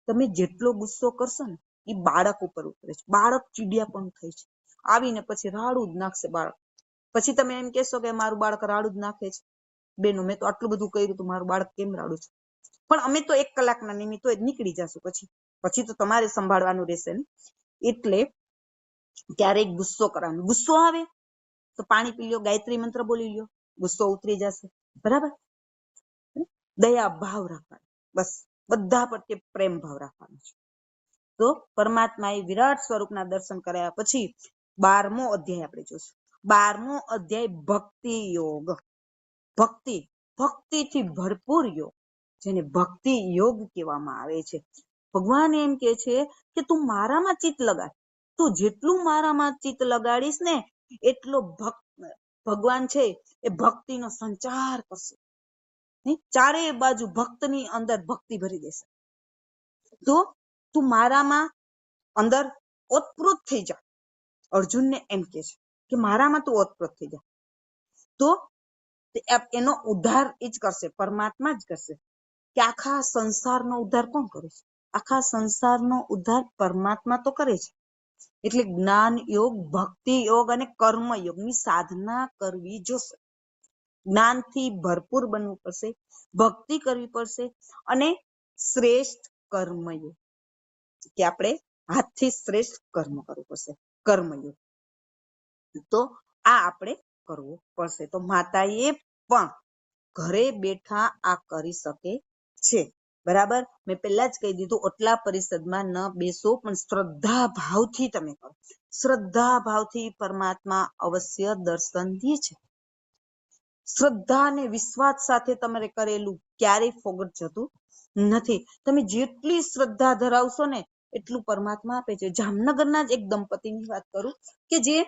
Speaker 3: તમે જેટલો ગુસ્સો કરશો ને એ બાળક ઉપર ઉતરે છે. બાળક ચીડિયા પણ થઈ છે. આવીને પછી રાડું જ નાખશે બાળક. પછી તમે એમ કહેશો કે મારું બાળક રાડું જ નાખે છે. બેનો મેં તો આટલું બધું કર્યું તું, મારું બાળક કેમ રાડું છે? પણ અમે તો 1 કલાકના નિમિત્તે જ નીકળી જશું. પછી તો તમારે સંભાળવાનું રહેશે ને. એટલે ક્યારેક ગુસ્સો કરવાનો. ગુસ્સો આવે તો પાણી પી લ્યો, ગાયત્રી મંત્ર બોલી લ્યો, ગુસ્સો ઉતરી જશે. બરાબર? દયા ભાવ રાખવાનો, બસ બધા પ્રત્યે પ્રેમ ભાવ રાખવાનો છે. તો પરમાત્માએ વિરાટ સ્વરૂપના દર્શન કર્યા પછી 12મો અધ્યાય આપણે જોશું. 12મો અધ્યાય ભક્તિ યોગ. ભક્તિ, ભક્તિથી ભરપૂર યોગ, જેને ભક્તિ યોગ કહેવામાં આવે છે. ભગવાન એમ કે છે કે તું મારામાં ચિત્ત લગાડ. તું જેટલું મારામાં ચિત્ત લગાડીશ ને એટલો ભગવાન છે એ ભક્તિનો સંચાર કરશે. ચારે બાજુ ભક્તની અંદર ભક્તિ ભરી દેશે. તો તું મારામાં અંદર ઓતપ્રોત થઈ જા. અર્જુનને એમ કે છે કે મારામાં તું ઓતપ્રોત થઈ જા. તો એનો ઉદ્ધાર એ જ કરશે, પરમાત્મા જ કરશે. કે આખા સંસારનો ઉદ્ધાર કોણ કરે છે? આખા સંસારનો ઉદ્ધાર પરમાત્મા તો કરે છે. એટલે જ્ઞાન યોગ, ભક્તિ યોગ અને કર્મ યોગની સાધના કરવી જોશે. જ્ઞાનથી ભરપૂર બનવું પડશે, ભક્તિ કરવી પડશે અને શ્રેષ્ઠ કર્મયોગ, કે આપણે હાથથી શ્રેષ્ઠ કર્મ કરવું પડશે. કર્મયોગ તો આ આપણે કરવું પડશે. તો માતાએ પણ ઘરે બેઠા આ કરી શકે છે. બરાબર? મેં પહેલા જ કહી દીધું, ઓટલા પરિષદમાં ન બેસો, પણ શ્રદ્ધા ભાવથી તમે કરો. શ્રદ્ધા ભાવથી પરમાત્મા અવશ્ય દર્શન દે છે. શ્રદ્ધા અને વિશ્વાસ સાથે તમારે કરેલું ક્યારેય ફોગટ જતું નથી. તમે જેટલી શ્રદ્ધા ધરાવશો ને એટલું પરમાત્મા આપે છે. જામનગરના જ એક દંપતીની વાત કરું કે જે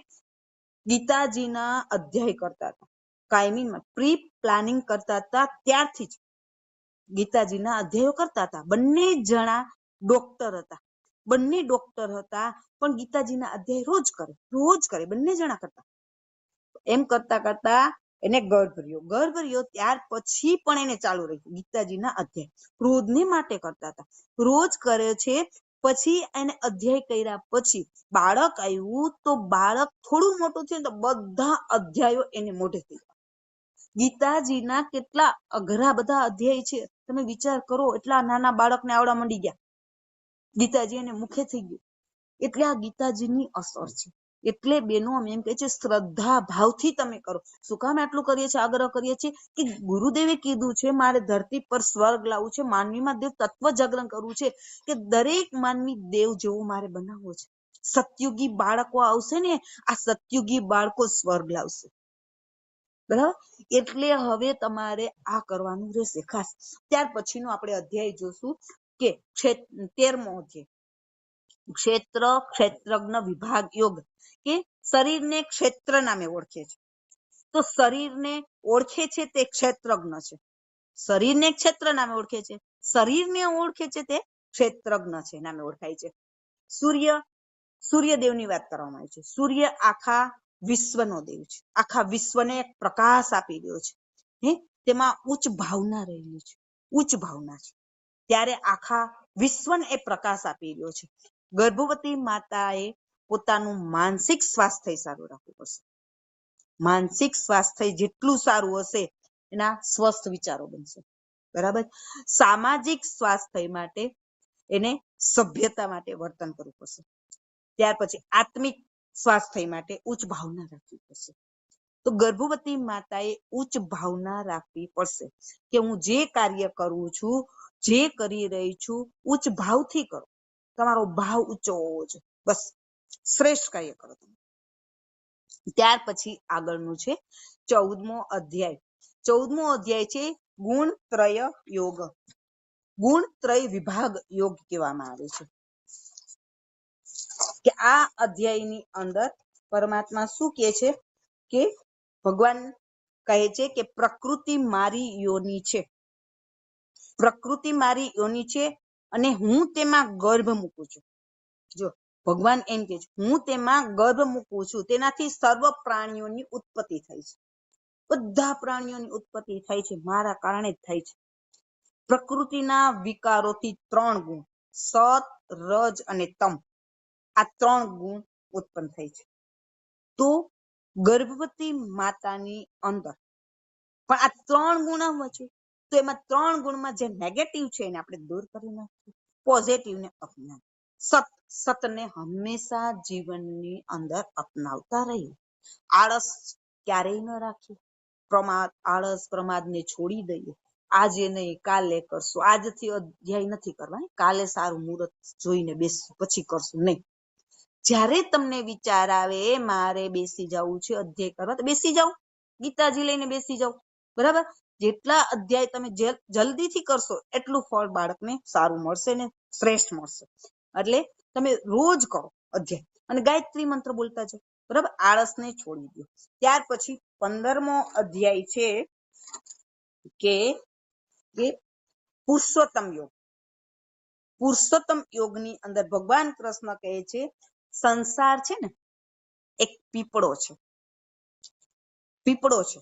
Speaker 3: ગીતાજીના અધ્યાય કરતા હતા. કાયમીમાં પ્રી પ્લાનિંગ કરતા હતા, ત્યારથી જ ગીતાજીના અધ્યાયો કરતા હતા. બંને જણા ડોક્ટર હતા. બંને ડોક્ટર હતા, પણ ગીતાજીના અધ્યાય રોજ કરે. બંને જણા કરતા. એમ કરતા કરતા એને ગર્ભ રહ્યો. ત્યાર પછી પણ એને ચાલુ રાખ્યું ગીતાજીના અધ્યાય. રોજને માટે કરતા હતા. રોજ કરે છે. પછી એને અધ્યાય કર્યા પછી બાળક આવ્યું, તો બાળક થોડું મોટું થયું તો બધા અધ્યાયો એને મોઢે થઈ ગયા. ગીતાજીના કેટલા અઘરા બધા અધ્યાય છે, તમે વિચાર કરો. એટલા નાના બાળકને આવડા મંડી ગયા. ગીતાજી એને મુખે થઈ ગયું. એટલે આ ગીતાજીની અસર છે. એટલે બેનો અમે એમ કહે છે શ્રદ્ધા ભાવથી તમે કરો. શું કામ આટલું કરીએ છીએ, આગ્રહ કરીએ છીએ કે ગુરુદેવે કીધું છે મારે ધરતી પર સ્વર્ગ લાવવું છે, માનવીમાં દેવ તત્વ જાગરણ કરવું છે, કે દરેક માનવી દેવ જેવો મારે બનાવવો છે. સતયુગી બાળકો આવશે ને, આ સતયુગી બાળકો સ્વર્ગ લાવશે. બરાબર, એટલે હવે તમારે આ કરવાનું રહેશે ખાસ. ત્યાર પછીનો આપણે અધ્યાય જોશું કે 13મો અધ્યાય, ક્ષેત્ર ક્ષેત્રજ્ઞ વિભાગ યોગ, કે શરીરને ક્ષેત્ર નામે ઓળખે છે. તો શરીરને ઓળખે છે તે ક્ષેત્રજ્ઞ છે. શરીરને ક્ષેત્ર નામે ઓળખે છે, શરીરને ઓળખે છે તે ક્ષેત્રજ્ઞ છે નામે ઓળખાય છે. સૂર્યદેવની વાત કરવામાં આવે છે. સૂર્ય આખા વિશ્વનો દેવ છે, આખા વિશ્વને પ્રકાશ આપી રહ્યો છે. તેમાં ઉચ્ચ ભાવના રહેલી છે, ઉચ્ચ ભાવના છે, ત્યારે આખા વિશ્વને એ પ્રકાશ આપી રહ્યો છે. ગર્ભવતી માતાએ પોતાનું માનસિક સ્વાસ્થ્ય સારું રાખવું પડશે. માનસિક સ્વાસ્થ્ય જેટલું સારું હશે એના સ્વસ્થ વિચારો બનશે. બરાબર, સામાજિક સ્વાસ્થ્ય માટે એને સભ્યતા માટે વર્તન કરવું પડશે. ત્યાર પછી આત્મિક સ્વાસ્થ્ય માટે ઉચ્ચ ભાવના રાખવી પડશે. તો ગર્ભવતી માતાએ ઉચ્ચ ભાવના રાખવી પડશે કે હું જે કાર્ય કરું છું, જે કરી રહી છું, ઉચ્ચ ભાવથી કરો. તમારો ભાવ ઊંચો હોવો જોઈએ, બસ શ્રેષ્ઠ કાર્ય કરો તમે. ત્યાર પછી આગળનું છે 14મો અધ્યાય. 14મો અધ્યાય છે ગુણ ત્રય યોગ, ગુણ ત્રય વિભાગ યોગ કહેવામાં આવે છે. કે આ અધ્યાયની અંદર પરમાત્મા શું કહે છે કે ભગવાન કહે છે કે પ્રકૃતિ મારી યોની છે, પ્રકૃતિ મારી યોની છે અને હું તેમાં ગર્ભ મૂકું છું. જો ભગવાન એમ કે છે હું તેમાં ગર્ભ મૂકું છું, તેનાથી સર્વ પ્રાણીઓની ઉત્પત્તિ થાય છે. બધા પ્રાણીઓની ઉત્પત્તિ થાય છે મારા કારણે જ થાય છે. પ્રકૃતિના વિકારોથી 3 ગુણ, સત, રજ અને તમ, આ 3 ગુણ ઉત્પન્ન થાય છે. તો ગર્ભવતી માતાની અંદર પણ આ 3 ગુણ આવવા જોઈએ. તો એમાં 3 ગુણમાં જે નેગેટિવ છે એને આપણે દૂર કરી નાખીએ, પોઝિટિવને અપનાવીએ. સતને હંમેશા જીવનની અંદર અપનાવતા રહીએ. આળસ ક્યારેય ન રાખીએ, આળસ પ્રમાદને છોડી દઈએ. આજે નહીં કાલે કરશું, આજથી અધ્યાય નથી કરવા, કાલે સારું મુહૂર્ત જોઈને બેસશું પછી કરશું નહીં. જ્યારે તમને વિચાર આવે મારે બેસી જવું છે અધ્યાય કરવા, તો બેસી જાઓ, ગીતાજી લઈને બેસી જાઓ. બરાબર, જેટલા અધ્યાય તમે જલ્દીથી કરશો એટલું ફળ બાળકને સારું મળશે ને શ્રેષ્ઠ મળશે. એટલે તમે રોજ કરો અધ્યાય અને ગાયત્રી મંત્ર બોલતા જાઓ. બરાબર, આળસને છોડી દો. ત્યાર પછી 15મો અધ્યાય છે કે પુરુષોત્તમ યોગ. પુરુષોત્તમ યોગની અંદર ભગવાન કૃષ્ણ કહે છે સંસાર છે ને એક પીપળો છે, પીપળો છે.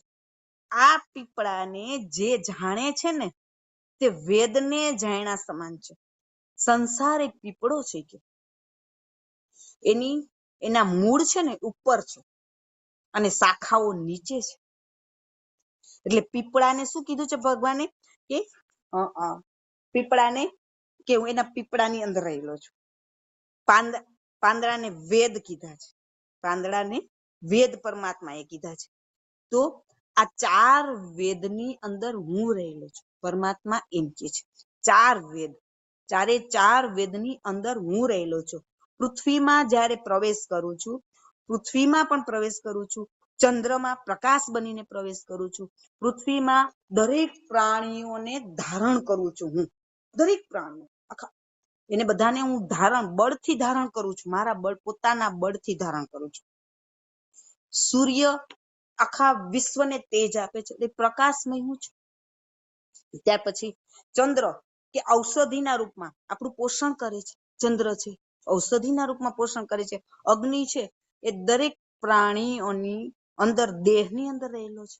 Speaker 3: આ પીપળાને જે જાણે છે ને તે વેદને જાણ્યા સમાન છે. સંસાર એક પીપળો છે કે એના મૂળ છે ને ઉપર છે અને શાખાઓ નીચે છે. એટલે પીપળાને શું કીધું છે ભગવાને કે પીપળાને કે હું એના પીપળાની અંદર રહેલો છું. પાંદડાને વેદ કીધા છે, પાંદડાને વેદ પરમાત્માએ કીધા છે. તો આ 4 વેદની અંદર હું રહેલો છું. પરમાત્મા એમ કે છે 4 વેદ, 4 વેદની અંદર હું રહેલો છું. પૃથ્વીમાં જ્યારે પ્રવેશ કરું છું, પૃથ્વીમાં પણ પ્રવેશ કરું છું, ચંદ્રમાં પ્રકાશ બનીને પ્રવેશ કરું છું, પૃથ્વીમાં દરેક પ્રાણીઓને ધારણ કરું છું. હું દરેક પ્રાણીઓ આખા એને બધાને હું બળથી ધારણ કરું છું, મારા બળ પોતાના બળથી ધારણ કરું છું. સૂર્ય આખા વિશ્વને તેજ આપે છે, એટલે પ્રકાશમય હું છું. ત્યાર પછી ચંદ્ર કે ઔષધિના રૂપમાં આપણું પોષણ કરે છે. ચંદ્ર છે ઔષધિના રૂપમાં પોષણ કરે છે. અગ્નિ છે એ દરેક પ્રાણીઓની અંદર દેહની અંદર રહેલો છે.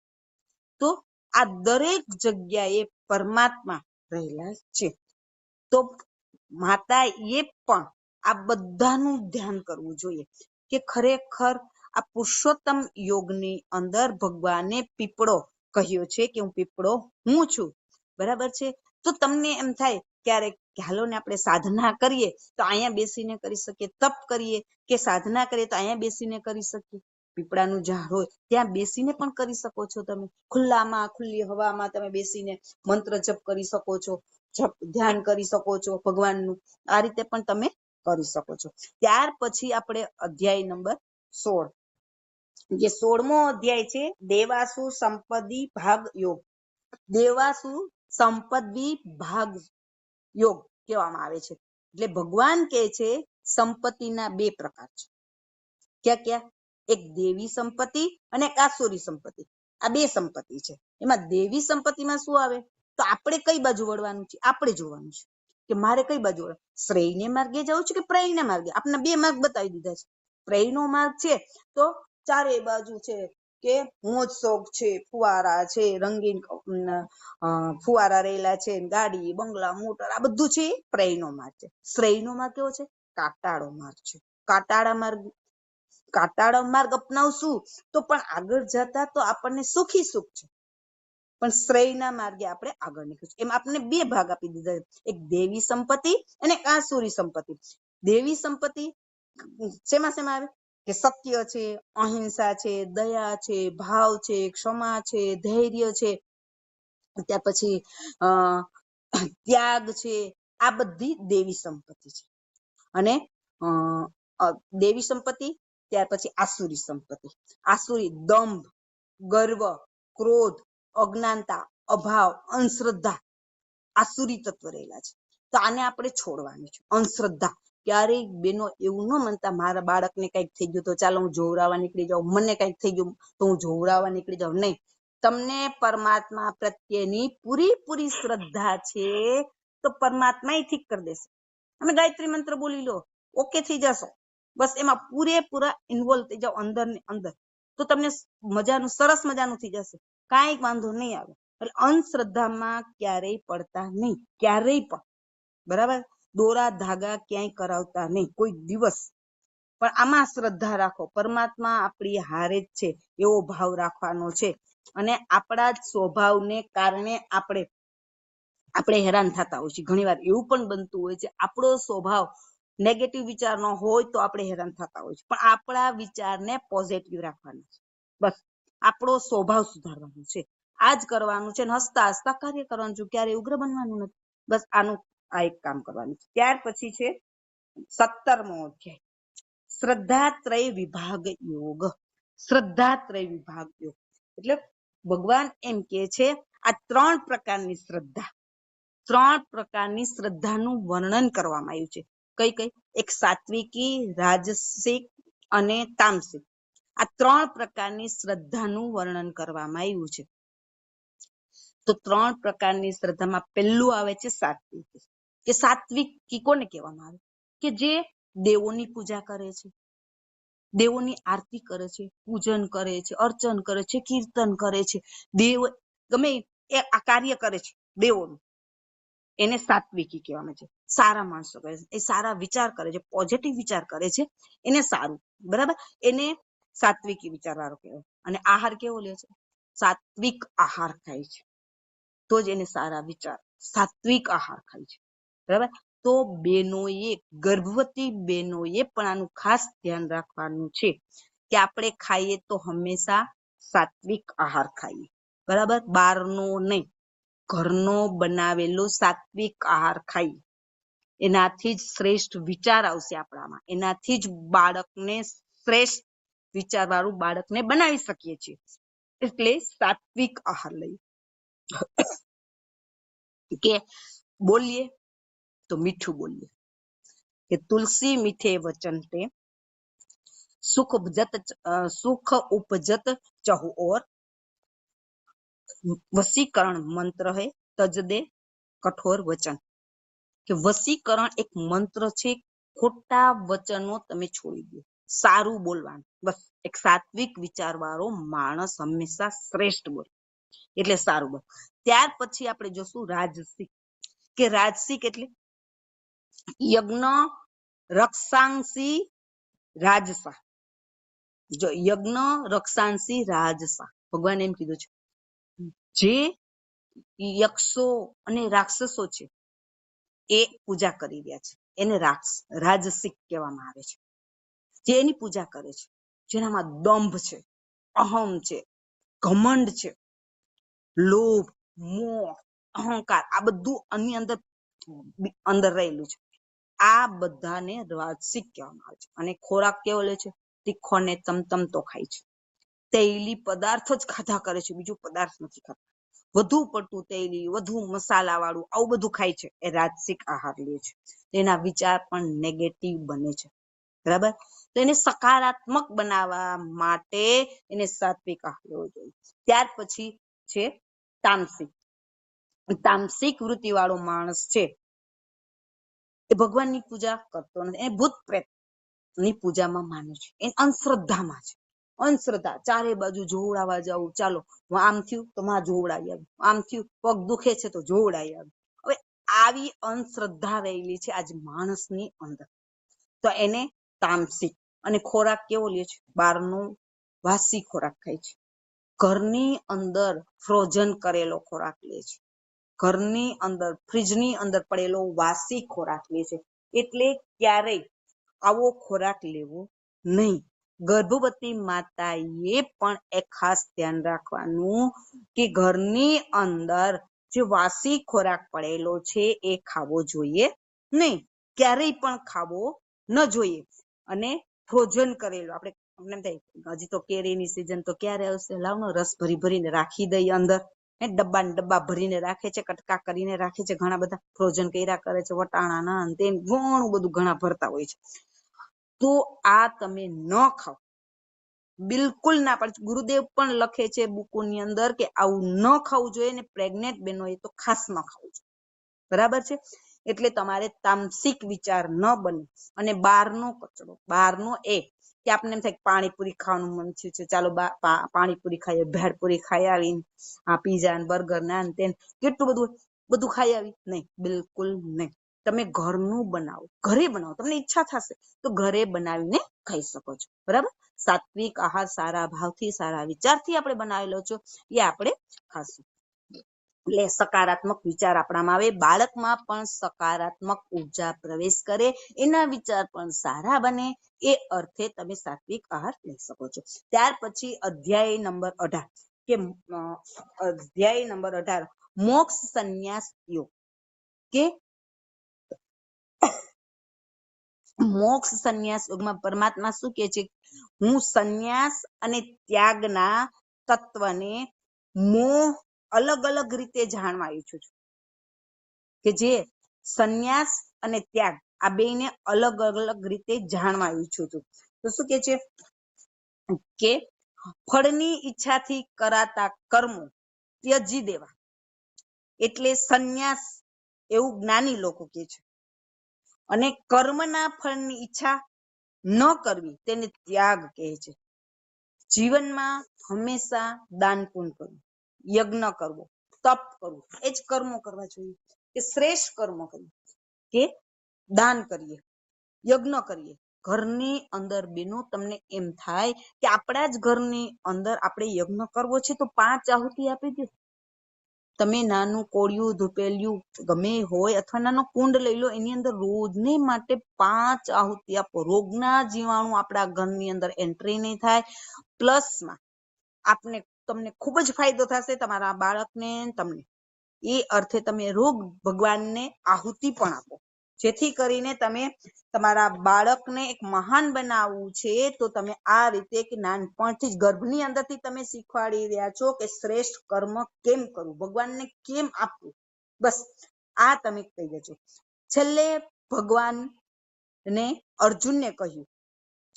Speaker 3: તો આ દરેક જગ્યાએ પરમાત્મા રહેલા છે. તો માતા એ પણ આ બધાનું ધ્યાન કરવું જોઈએ કે ખરેખર આ પુરુષોત્તમ યોગની અંદર ભગવાને પીપળો કહ્યો છે કે હું પીપળો હું છું. બરાબર છે. તો તમને એમ થાય ક્યારેક કે હાલો ને આપણે સાધના કરીએ તો અહીંયા બેસીને કરી શકીએ, તપ કરીએ કે સાધના કરીએ તો અહીંયા બેસીને કરી શકીએ. પીપળાનું ઝાડ હોય ત્યાં બેસીને પણ કરી શકો છો. તમે ખુલ્લામાં, ખુલ્લી હવામાં તમે બેસીને મંત્ર જપ કરી શકો છો, જપ ધ્યાન કરી શકો છો ભગવાનનું. આ રીતે પણ તમે કરી શકો છો. ત્યાર પછી આપણે અધ્યાય નંબર 16, જે 16મો અધ્યાય છે દેવાસુ સંપત્તિ ભાગ યોગ. દેવાસુ સંપત્તિ ભાગ યોગ કહેવામાં આવે છે. એટલે ભગવાન કહે છે સંપત્તિના 2 પ્રકાર છે. ક્યાં ક્યાં? એક દેવી સંપત્તિ અને એક આસુરી સંપત્તિ. આ 2 સંપત્તિ છે. એમાં દેવી સંપત્તિમાં શું આવે? તો આપણે કઈ બાજુ વળવાનું છે આપણે જોવાનું છે કે મારે કઈ બાજુ વળવાનું. શ્રેયને માર્ગે જવું છે કે પ્રયના માર્ગે? આપણે 2 માર્ગ બતાવી દીધા છે. પ્રયનો માર્ગ છે તો ચારે બાજુ છે કે મોજ શોખ છે, ફુવારા છે, રંગીન ફુવારા રહેલા છે, ગાડી બંગલા મોટર, આ બધું છે એ પ્રયનો માર્ગ છે. શ્રેયનો માર્ગ કેવો છે? કાંટાળો માર્ગ છે. કાંટાળો માર્ગ અપનાવશું તો પણ આગળ જતા તો આપણને સુખી સુખ છે, પણ શ્રેયના માર્ગે આપણે આગળ નીકળીશું. એમ આપણને 2 ભાગ આપી દીધા છે, એક દેવી સંપત્તિ અને એક આસુરી સંપત્તિ. દેવી સંપત્તિ શેમાં શેમાં આવે? કે સત્ય છે, અહિંસા છે, દયા છે, ભાવ છે, ક્ષમા છે, ધૈર્ય છે, ત્યાર પછી ત્યાગ છે. આ બધી દેવી સંપત્તિ છે. અને દેવી સંપત્તિ, ત્યાર પછી આસુરી સંપત્તિ. આસુરી દંભ, ગર્વ, ક્રોધ, અજ્ઞાનતા, અભાવ, અંધશ્રદ્ધા, આસુરી તત્વ રહેલા છે. તો આને આપણે છોડવાની છે. અંધશ્રદ્ધા ક્યારેય બેનો એવું ન માનતા મારા બાળકને કઈક થઈ ગયું તો ચાલો હું જોવરાવા નીકળી જાઉં, મને કઈક થઈ ગયું તો હું જોવરાવા નીકળી જાઉં. નહીં, તમને પરમાત્મા પ્રત્યેની પૂરી શ્રદ્ધા છે તો પરમાત્મા ઠીક કરી દેશે. તમે ગાયત્રી મંત્ર બોલી લો, ઓકે થઈ જશો. બસ એમાં પૂરેપૂરા ઇન્વોલ્વ થઈ જાઓ અંદર ને અંદર, તો તમને મજાનું સરસ મજાનું થઈ જશે, કાંઈ વાંધો નહીં આવે. એટલે અંધશ્રદ્ધામાં ક્યારેય પડતા નહીં, ક્યારેય પણ. બરાબર? દોરા ધાગા ક્યાંય કરાવતા નહીં કોઈ દિવસ. પણ આમાં શ્રદ્ધા રાખો, પરમાત્મા આપણી હારે જ છે એવો ભાવ રાખવાનો છે. અને આપણા જ સ્વભાવને કારણે આપણે હેરાન થતા હોય છે. ઘણી વાર એવું પણ બનતું હોય છે આપણો સ્વભાવ નેગેટિવ વિચાર નો હોય તો આપણે હેરાન થતા હોય છે, પણ આપણા વિચારને પોઝિટિવ રાખવાના છે. બસ આપણો સ્વભાવ સુધારવાનો છે, આજ કરવાનું છે. હસતા હસતા કાર્ય કરવાનું છે, ક્યારે ઉગ્ર બનવાનું નથી. બસ આ એક કામ કરવાનું છે. ત્યાર પછી છે 17મો અધ્યાય શ્રદ્ધાત્રય વિભાગ યોગ. શ્રદ્ધાત્રય વિભાગ યોગ એટલે ભગવાન એમ કે છે આ 3 પ્રકારની શ્રદ્ધા, 3 પ્રકારની શ્રદ્ધાનું વર્ણન કરવામાં આવ્યું છે. કઈ કઈ? એક સાત્વિકી, રાજસિક અને તામસિક. આ 3 પ્રકારની શ્રદ્ધાનું વર્ણન કરવામાં આવ્યું છે. તો 3 પ્રકારની શ્રદ્ધામાં પહેલું આવે છે સાત્વિકી. કે સાત્વિકી કોને કહેવામાં આવે? કે જે દેવોની પૂજા કરે છે, દેવોની આરતી કરે છે, પૂજન કરે છે, અર્ચન કરે છે, કીર્તન કરે છે, દેવ ગમે એ આ કાર્ય કરે છે દેવોનું, એને સાત્વિકી કહેવામાં છે. સારા માણસો કરે છે, એ સારા વિચાર કરે છે, પોઝિટિવ વિચાર કરે છે, એને સારું. બરાબર? એને સાત્વિકી વિચાર વાળો કહેવાય. અને આહાર કેવો લે છે? સાત્વિક આહાર ખાય છે, તો જ એને સારા વિચાર, સાત્વિક આહાર ખાય છે. બરાબર? તો બહેનોએ, ગર્ભવતી બહેનોએ પણ આનું ખાસ ધ્યાન રાખવાનું છે કે આપણે ખાઈએ તો હંમેશા સાત્વિક આહાર ખાઈએ. બરાબર? બહારનો નહીં, ઘરનો બનાવેલો સાત્વિક આહાર ખાઈએ. એનાથી જ શ્રેષ્ઠ વિચાર આવશે આપણામાં, એનાથી જ બાળકને શ્રેષ્ઠ વિચાર વાળું બાળકને બનાવી શકીએ છીએ. એટલે સાત્વિક આહાર લઈએ. કે બોલીએ તો મીઠું બોલીએ, કે તુલસી મીઠે વચન તે સુખ ઉપજત ચહુ ઓર વસીકરણ મંત્ર હે તજ દે કઠોર વચન. કે વસીકરણ એક મંત્ર છે, ખોટા વચનો તમે છોડી દો, સારું બોલવાનું. બસ એક સાત્વિક વિચાર વાળો માણસ હંમેશા શ્રેષ્ઠ બોલે, એટલે સારું બોલ. ત્યાર પછી આપણે જોશું રાજસિક. કે રાજસિક એટલે યજ્ઞ રક્ષાંસી રાજસા. જો યજ્ઞ રક્ષાંસી રાજસા, ભગવાન એમ કીધું છે જે યક્ષો અને રાક્ષસો છે એ પૂજા કરી રહ્યા છે. એને રાજસિક કહેવામાં આવે છે. જે એની પૂજા કરે છે, જેનામાં દંભ છે, અહમ છે, ઘમંડ છે, લોભ, મોહ, અહંકાર, આ બધું આની અંદર રહેલું છે. આ બધાને રાજસિક કહેવામાં આવે છે. અને ખોરાક કેવો લે છે? તીખો ને તમતમતો ખાય છે. તૈલી પદાર્થ જ ખાધા કરે છે, બીજું પદાર્થ નથી ખાતા. વધુ પડતું તૈલી, વધુ મસાલા વાળું આવું બધું ખાય છે, એ રાજસિક આહાર લે છે. તેના વિચાર પણ નેગેટિવ બને છે. બરાબર? તો એને સકારાત્મક બનાવવા માટે એને સાત્વિક આહાર લેવો જોઈએ. ત્યાર પછી છે તામસિક. તામસિક વૃત્તિ વાળો માણસ છે એ ભગવાનની પૂજા કરતો નથી, એ ભૂત પ્રેત ની પૂજામાં માને છે, એ અંધશ્રદ્ધામાં છે. અંધશ્રદ્ધા, ચારે બાજુ જોવડાવવા જવું, ચાલો આમ થયું તો માં જોવડાવી આવ્યું, આમ થયું પગ દુખે છે તો જોવડાવી આવ્યું. હવે આવી અંધશ્રદ્ધા રહેલી છે આજ માણસની અંદર, તો એને તામસિક. અને ખોરાક કેવો લે છે? બહારનો વાસી ખોરાક ખાય છે. ઘરની અંદર ફ્રોઝન કરેલો ખોરાક લે છે. ઘરની અંદર ફ્રીજની અંદર પડેલો વાસી ખોરાક લે છે. એટલે ક્યારેય આવો ખોરાક લેવો નહીં. ગર્ભવતી માતાએ પણ એક ખાસ ધ્યાન રાખવાનું કે ઘરની અંદર જે વાસી ખોરાક પડેલો છે એ ખાવો જોઈએ નહીં, ક્યારેય પણ ખાવો ન જોઈએ. અને ફ્રોઝન કરેલો, આપણે એમ થાય હજી તો કેરીની સિઝન તો ક્યારે આવશે, લાવનો રસ ભરીને રાખી દઈએ અંદર. ડબ્બા ને ડબ્બા ભરીને રાખે છે, કટકા કરીને રાખે છે, ઘણા બધા ફ્રોઝન કર્યા કરે છે, વટાણા ના તે ઘણું બધું ઘણા ભરતા હોય છે. તો આ તમે ન ખાઓ, બિલકુલ ના પાડે. ગુરુદેવ પણ લખે છે બુકોની અંદર કે આવું ન ખાવું જોઈએ, ને પ્રેગ્નેન્ટ બહેનો એ તો ખાસ ન ખાવું જોઈએ. બરાબર છે? એટલે તમારે તામસિક વિચાર ન બને. અને બહારનો કચરો, બહારનો એ કે આપણને એમ થાય પાણીપુરી ખાવાનું મન થયું છે, ચાલો પાણીપુરી ખાઈએ, ભેળપુરી ખાઈ આવીને, આ પીઝા ને બર્ગર ને આન તેન કેટલું બધું ખાઈ આવી. નહીં, બિલકુલ નહીં. તમે ઘરનું બનાવો, ઘરે બનાવો. તમને ઈચ્છા થશે તો ઘરે બનાવીને ખાઈ શકો છો. બરાબર? સાત્વિક આહાર સારા ભાવથી, સારા વિચારથી આપણે બનાવેલો છે, એ આપણે ખાશું. એટલે સકારાત્મક વિચાર આપણામાં આવે, બાળકમાં પણ સકારાત્મક ઉર્જા પ્રવેશ કરે, એના વિચાર પણ સારા બને, એ અર્થે તમે સાત્વિક આહાર લઈ શકો છો. ત્યાર પછી અધ્યાય નંબર 18 કે અધ્યાય નંબર 18 મોક્ષ સંન્યાસ યોગ. કે મોક્ષ સંન્યાસ યોગમાં પરમાત્મા શું કે છે? હું સંન્યાસ અને ત્યાગના તત્વને મોહ અલગ અલગ રીતે જાણવા ઈચ્છું છું. કે જે સંન્યાસ અને ત્યાગ આ બેને અલગ અલગ રીતે જાણવા ઈચ્છું છું. તો શું કે છે? કે ફળની ઈચ્છાથી કરાતા કર્મો ત્યજી દેવા, એટલે સંન્યાસ, એવું જ્ઞાની લોકો કે છે. અને કર્મના ફળની ઈચ્છા ન કરવી તેને ત્યાગ કહે છે. જીવનમાં હંમેશા દાન પુણ્ય કરવું, યજ્ઞ કરવો, તપ કરવું, એ જ કર્મો કરવા જોઈએ. કે શ્રેષ્ઠ કર્મો કરીએ, કે દાન કરીએ, યજ્ઞ કરીએ. ઘરની અંદર બેનો તમને એમ થાય કે આપણા જ ઘરની અંદર આપણે યજ્ઞ કરવો છે, તો 5 આહુતિ આપી દો. તમે નાનું કોળિયું, ધૂપેલિયું ગમે હોય, અથવા નાનો કુંડ લઈ લો, એની અંદર રોજને માટે 5 આહુતિ આપો. રોગના જીવાણુ આપણા ઘરની અંદર એન્ટ્રી નહીં થાય. પ્લસમાં તમને ખૂબ જ ફાયદો થશે, તમારા બાળકને, તમને. એ અર્થે તમે રોગ ભગવાનને આહુતિ પણ આપો, જેથી કરીને તમે તમારા બાળકને એક મહાન બનાવવું છે. તો તમે આ રીતે કે નાનપણથી જ ગર્ભની અંદરથી તમે શીખવાડી રહ્યા છો કે શ્રેષ્ઠ કર્મ કેમ કરવું, ભગવાનને કેમ આપવું. બસ આ તમે કહી દેજો. છેલ્લે ભગવાનને અર્જુનને કહ્યું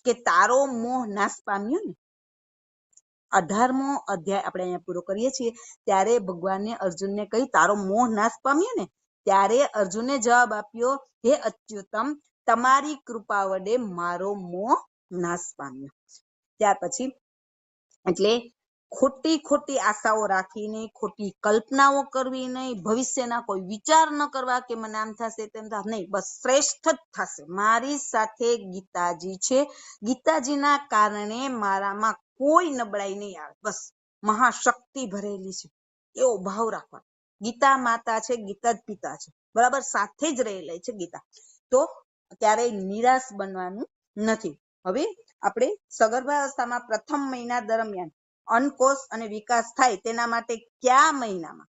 Speaker 3: કે તારો મોહ નાશ પામ્યો ને. 18મો અધ્યાય આપણે અહીંયા પૂરો કરીએ છીએ. ત્યારે ભગવાને અર્જુનને કહ્યું તારો મોહ નાશ પામ્યો ને. ત્યારે અર્જુને જવાબ આપ્યો, હે અચ્યુતમ, તમારી કૃપા વડે મારો મોહ નાશ પામ્યો. ત્યાર પછી એટલે ખોટી આશાઓ રાખીને, ખોટી કલ્પનાઓ કરવી નહીં, ભવિષ્યના કોઈ વિચાર ન કરવા કે મને આમ થશે તેમ થશે નહીં. બસ શ્રેષ્ઠ જ થશે. મારી સાથે ગીતાજી છે, ગીતાજીના કારણે મારામાં કોઈ નબળાઈ નહીં આવે. બસ મહાશક્તિ ભરેલી છે, એવો ભાવ રાખવાનો. ગીતા માતા છે, ગીતા જ પિતા છે. બરાબર, સાથે જ રહેલી છે ગીતા. તો ક્યારેય નિરાશ બનવાનું નથી. હવે આપણે સગર્ભા અવસ્થામાં પ્રથમ મહિના દરમિયાન અંડકોષ અને વિકાસ થાય તેના માટે કયા મહિનામાં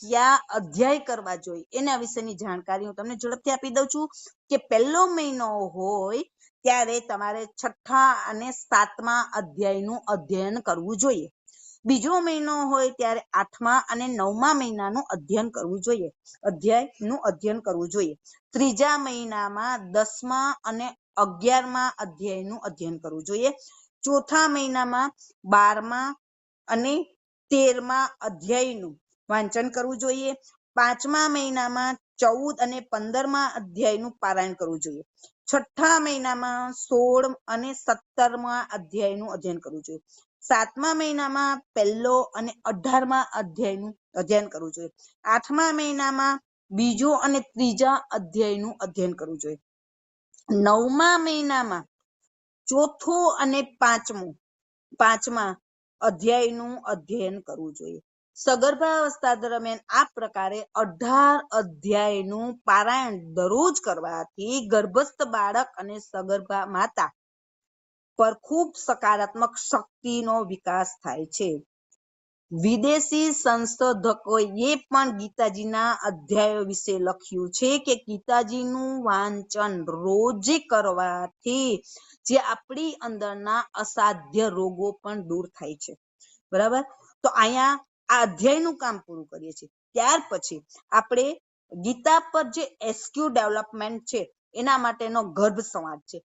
Speaker 3: કયા અધ્યાય કરવા જોઈએ એના વિશેની જાણકારી હું તમને ઝડપથી આપી દઉં છું કે પહેલો મહિનો હોય ત્યારે તમારે 6ઠા અને 7મા અધ્યાયનું અધ્યયન કરવું જોઈએ. બીજો મહિનો હોય ત્યારે 8મા અને 9મા મહિનાનું અધ્યયન કરવું જોઈએ. ત્રીજા મહિનામાં 10મા અને 11મા અધ્યાયનું અધ્યયન કરવું જોઈએ. ચોથા મહિનામાં 12મા અને 13મા અધ્યાયનું વાંચન કરવું જોઈએ. 5મા મહિનામાં 14 અને 15મા અધ્યાયનું પારાયણ કરવું જોઈએ. 6ઠા મહિનામાં 16 અને 17મા અધ્યાયનું અધ્યયન કરવું જોઈએ. 7મા મહિનામાં 1 અને 18મા અધ્યાયનું અધ્યયન કરવું જોઈએ. 8મા મહિનામાં 2 અને 3જા અધ્યાયનું અધ્યયન કરવું જોઈએ. 9મા મહિનામાં 4થું અને 5મા અધ્યાયનું અધ્યયન કરવું જોઈએ. સગર્ભાવસ્થા દરમિયાન આ પ્રકારે 18 અધ્યાયનું પારાયણ દરરોજ કરવાથી ગર્ભસ્થ બાળક અને સગર્ભા માતા પર ખૂબ સકારાત્મક શક્તિનો વિકાસ થાય છે. વિદેશી સંશોધકોએ પણ ગીતાજીના અધ્યાયો વિશે લખ્યું છે કે ગીતાજીનું વાંચન રોજે કરવાથી જે આપણી અંદરના અસાધ્ય રોગો પણ દૂર થાય છે. બરાબર, તો અહીંયા આ અધ્યાયનું કામ પૂરું કરીએ છીએ. ત્યાર પછી આપણે ગીતા પર જે એસક્યુ ડેવલપમેન્ટ છે એના માટેનો ગર્ભ સંવાદ છે.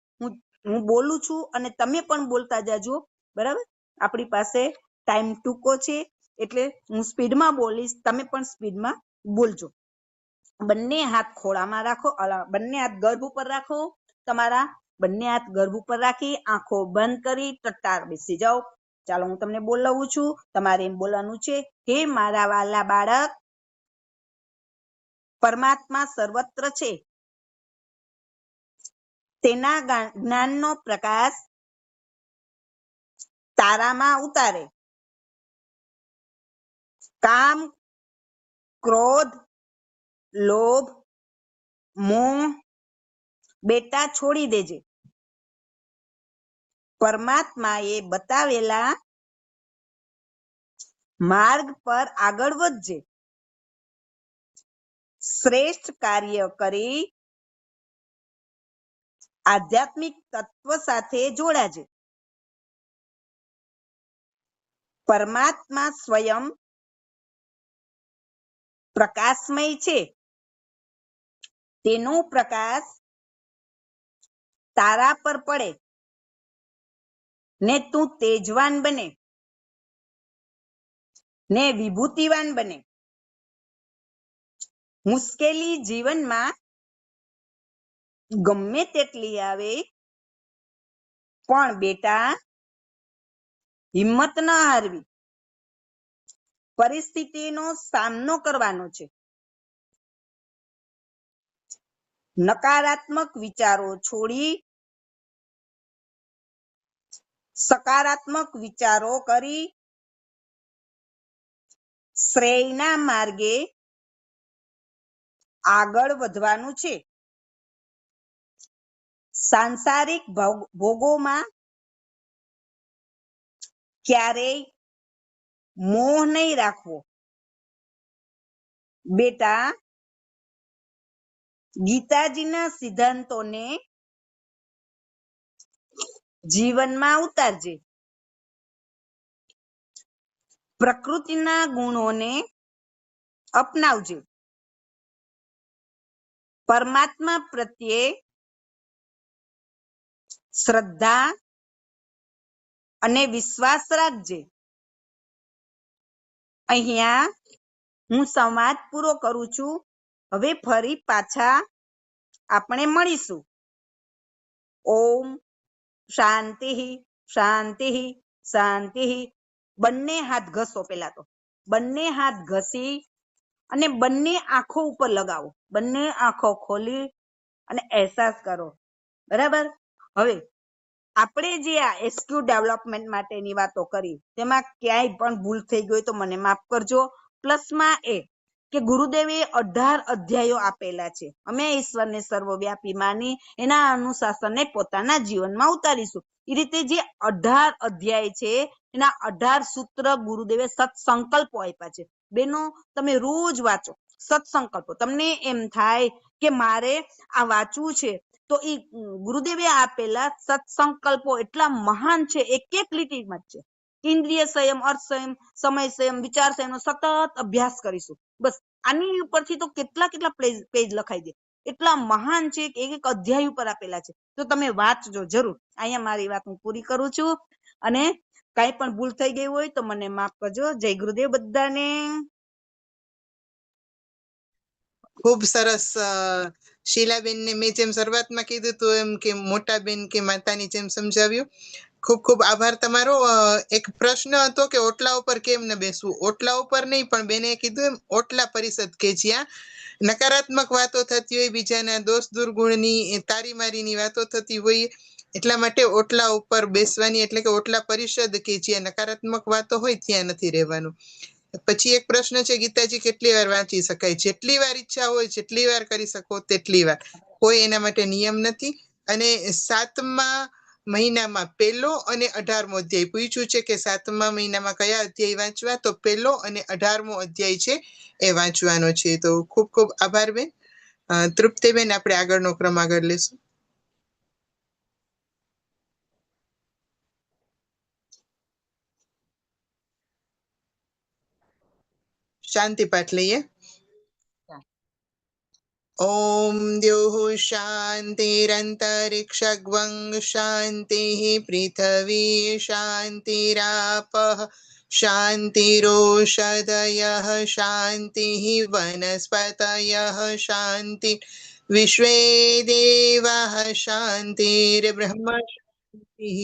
Speaker 3: હું બોલું છું અને તમે પણ બોલતા જાજો. બરાબર, આપણી પાસે ટાઈમ ટૂંકો છે એટલે હું સ્પીડમાં બોલીશ, તમે પણ સ્પીડમાં બોલજો. બંને હાથ ખોળામાં રાખો, બંને હાથ ગર્ભ ઉપર રાખો. તમારા બંને હાથ ગર્ભ ઉપર રાખી આંખો બંધ કરી ટટ્ટાર બેસી જાઓ. ચાલો હું તમને બોલાવું છું. તમારે એમ બોલવાનું છે, હે મારા વાલા બાળક, પરમાત્મા સર્વત્ર છે. તેના જ્ઞાનનો પ્રકાશ તારામાં ઉતારે. કામ, ક્રોધ, લોભ, મોહ બેટા છોડી દેજે. પરમાત્માએ બતાવેલા માર્ગ પર આગળ વધજે. શ્રેષ્ઠ કાર્ય કરી આધ્યાત્મિક તત્વ સાથે જોડાજે. પરમાત્મા સ્વયં પ્રકાશમય છે. તેનો પ્રકાશ તારા પર પડે ને તું તેજવાન બને ને વિભૂતિવાન બને. મુશ્કેલી જીવનમાં ગમે તેટલી આવે પણ બેટા હિંમત ન હારવી. પરિસ્થિતિનો સામનો કરવાનો છે. નકારાત્મક વિચારો છોડી સકારાત્મક વિચારો કરી શ્રેયના માર્ગે આગળ વધવાનું છે. સાંસારિક ભોગોમાં ક્યારેય મોહ નહીં રાખવો. બેટા ગીતાજીના સિદ્ધાંતોને જીવનમાં ઉતારજે. પ્રકૃતિના ગુણોને અપનાવજે. પરમાત્મા પ્રત્યે શ્રદ્ધા અને વિશ્વાસ રાખજે. અહીંયા હું સંવાદ પૂરો કરું છું. હવે ફરી પાછા આપણે મળીશું. ઓમ શાંતિ શાંતિ શાંતિ. બંને હાથ ઘસો. પેલા તો બંને હાથ ઘસી અને બંને આંખો ઉપર લગાવો. બંને આંખો ખોલી અને અહેસાસ કરો. બરાબર, હવે આપણે જે આ એસક્યુ ડેવલપમેન્ટ માટેની વાતો કરી તેમાં ક્યાંય પણ ભૂલ થઈ ગઈ તો મને માફ કરજો. પ્લસમાં એ કે ગુરુદેવે 18 અધ્યાયો આપેલા છે. અમે ઈશ્વરને સર્વવ્યાપી માની એના અનુશાસનને પોતાના જીવનમાં ઉતારીશું. એ રીતે જે 18 અધ્યાય છે એના 18 સૂત્ર ગુરુદેવે સત્સંકલ્પો આપ્યા છે. બેનો તમે રોજ વાંચો સત્સંકલ્પો. તમને એમ થાય કે મારે આ વાંચવું છે તો એ ગુરુદેવે આપેલા સત્સંકલ્પો એટલા મહાન છે, એક એક લીટીમાં જ છે. ઇન્દ્રિય સંયમ, અર્થ સંયમ, સમય સંયમ, વિચાર સંયમ નો સતત અભ્યાસ કરીશું. બસ આની ઉપરથી તો કેટલા કેટલા પેજ લખાઈ દે, એટલા મહાન છે કે એક એક અધ્યાય ઉપર આપેલા છે. તો તમે વાંચજો જરૂર. અહીંયા મારી વાત હું પૂરી કરું છું, અને કાંઈ પણ ભૂલ થઈ ગઈ હોય તો મને માફ કરજો. જય ગુરુદેવ બધાને.
Speaker 2: ખૂબ સરસ. શીલાબેન ને મેં જેમ શરૂઆતમાં કીધું હતું એમ કે મોટા બેન કે માતાની જેમ સમજાવ્યું. ખૂબ ખૂબ આભાર તમારો. એક પ્રશ્ન હતો કે ઓટલા ઉપર કેમ ન બેસવું. ઓટલા ઉપર નહીં, પણ બેને કીધું એમ ઓટલા પરિષદ કે જ્યાં નકારાત્મક વાતો થતી હોય, બીજાના દોષ દુર્ગુણની તારીમારીની વાતો થતી હોય, એટલા માટે ઓટલા ઉપર બેસવાની, એટલે કે ઓટલા પરિષદ કે જ્યાં નકારાત્મક વાતો હોય ત્યાં નથી રહેવાનું. પછી એક પ્રશ્ન છે, ગીતાજી કેટલી વાર વાંચી શકાય. જેટલી વાર ઈચ્છા હોય જેટલી વાર કરી શકો તેટલી વાર, કોઈ એના માટે નિયમ નથી. અને 7મા મહિનામાં 1લો અને 18મો અધ્યાય પૂછ્યું છે કે 7મા મહિનામાં કયા અધ્યાય વાંચવા, તો 1લો અને 18મો અધ્યાય છે એ વાંચવાનો છે. તો ખૂબ ખૂબ આભાર બેન. તૃપ્તિબેન, આપણે આગળનો ક્રમ આગળ લેશું. શાંતિ પાઠ લઈએ. ॐ द्यौः शान्तिरन्तरिक्षगं शान्तिः पृथिवी शान्तिरापः शान्तिरोषधयः शान्तिः वनस्पतयः शान्ति विश्वे देवाः शान्तिर्ब्रह्म शान्तिः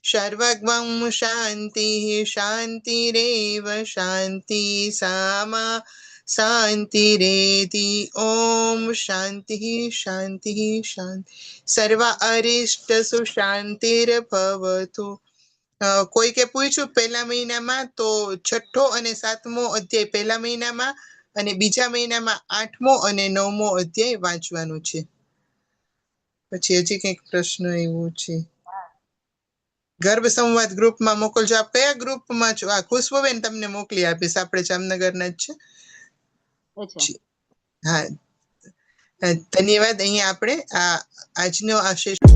Speaker 2: सर्वगं शान्तिः शान्तिरेव शान्ति सामा शान्तिरेति. ओम शांति शांति शांति. सर्व अरिष्टसु शांतिर्भवतु. કોઈકે પૂછ્યું પહેલા મહિનામાં તો 6ઠો અને 7મો અધ્યાય પહેલા મહિનામાં, અને બીજા મહિનામાં 8મો અને 9મો અધ્યાય વાંચવાનું છે. પછી હજી કંઈક પ્રશ્ન આવ્યો છે. ગર્ભ સંવાદ ગ્રુપમાં મોકલજો. આપ કયા ગ્રુપમાં છો? આ ખુશ્બુબેન તમને મોકલી આપીશ, આપણે જામનગરના જ છે. હા, ધન્યવાદ. અહીંયા આપણે આજનો આ સેશન